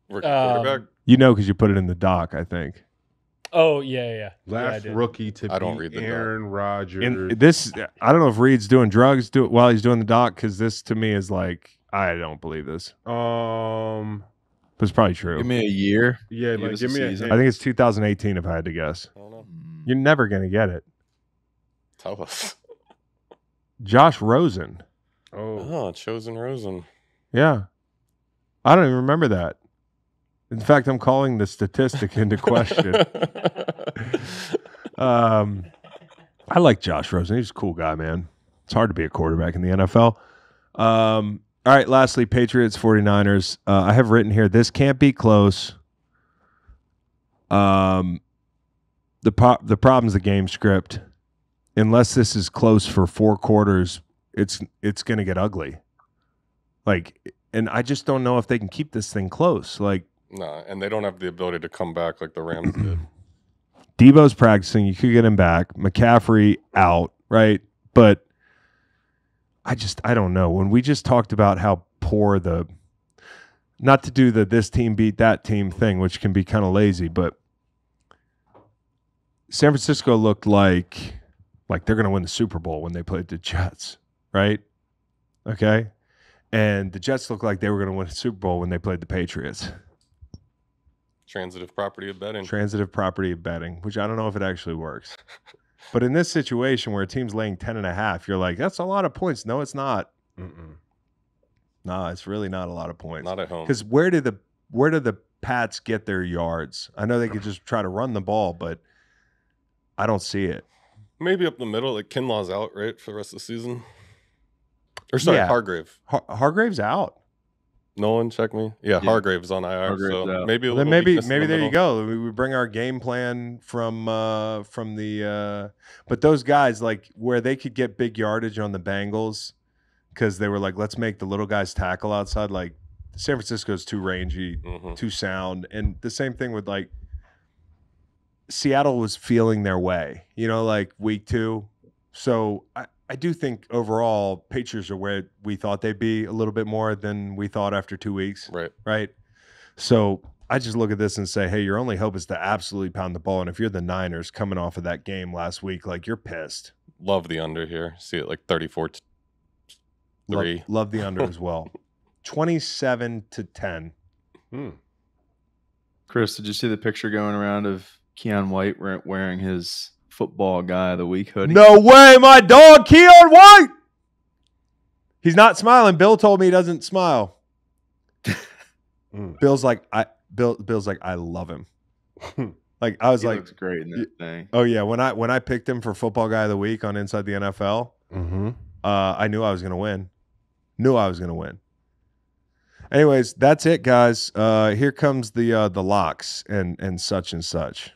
Rookie quarterback? You know, because you put it in the doc, I think. Oh, yeah. Last rookie to read beat the Aaron Rodgers. And this, I don't know if Reed's doing drugs while he's doing the doc, because this to me is like, I don't believe this. But it's probably true. Give me a year. Yeah, like give me a I think it's 2018 if I had to guess. I don't know. You're never going to get it. Tell us. Josh Rosen. Oh, Chosen Rosen. Yeah. I don't even remember that. In fact, I'm calling the statistic into question. I like Josh Rosen. He's a cool guy, man. It's hard to be a quarterback in the NFL. All right, lastly, Patriots, 49ers. I have written here, this can't be close. The problem's the game script. Unless this is close for 4 quarters, it's going to get ugly. Like, and I just don't know if they can keep this thing close. Like, no, and they don't have the ability to come back like the Rams did. Devo's practicing. You could get him back. McCaffrey out, right? But I don't know. When we just talked about how poor not to do this team beat that team thing, which can be kind of lazy, but San Francisco looked like they're going to win the Super Bowl when they played the Jets, right? Okay? And the Jets looked like they were going to win the Super Bowl when they played the Patriots. Transitive property of betting. Transitive property of betting, which I don't know if it actually works. But in this situation where a team's laying 10.5, you're like, that's a lot of points. No, it's not. No, it's really not a lot of points. Not at home. Because where do the Pats get their yards? I know they could just try to run the ball, but I don't see it. Maybe up the middle. Like Kinlaw's out, right, for the rest of the season? Or sorry, yeah. Hargrave. Hargrave's out. Nolan, check me. Yeah, Hargrave's on IR. Hargrave's so out. maybe a then little maybe there you go. We bring our game plan from the but those guys, like, where they could get big yardage on the Bengals because they were like, let's make the little guys tackle outside. Like, San Francisco's too rangy, too sound. And the same thing with, like, Seattle was feeling their way, like week 2. So I do think overall Patriots are where we thought they'd be a little bit more than we thought after 2 weeks. Right. So I just look at this and say, hey, your only hope is to absolutely pound the ball. And if you're the Niners coming off of that game last week, like, you're pissed. Love the under here. See it like 34-3. Love the under as well. 27-10. Chris, did you see the picture going around of Keon White wearing his football guy of the week hoodie? No way, my dog Keon White. He's not smiling. Bill told me he doesn't smile. Bill's like, I love him. Like, I was he like, looks great in that thing. Oh yeah, when I picked him for football guy of the week on Inside the NFL, I knew I was gonna win. Anyways, that's it, guys. Here comes the locks and such and such.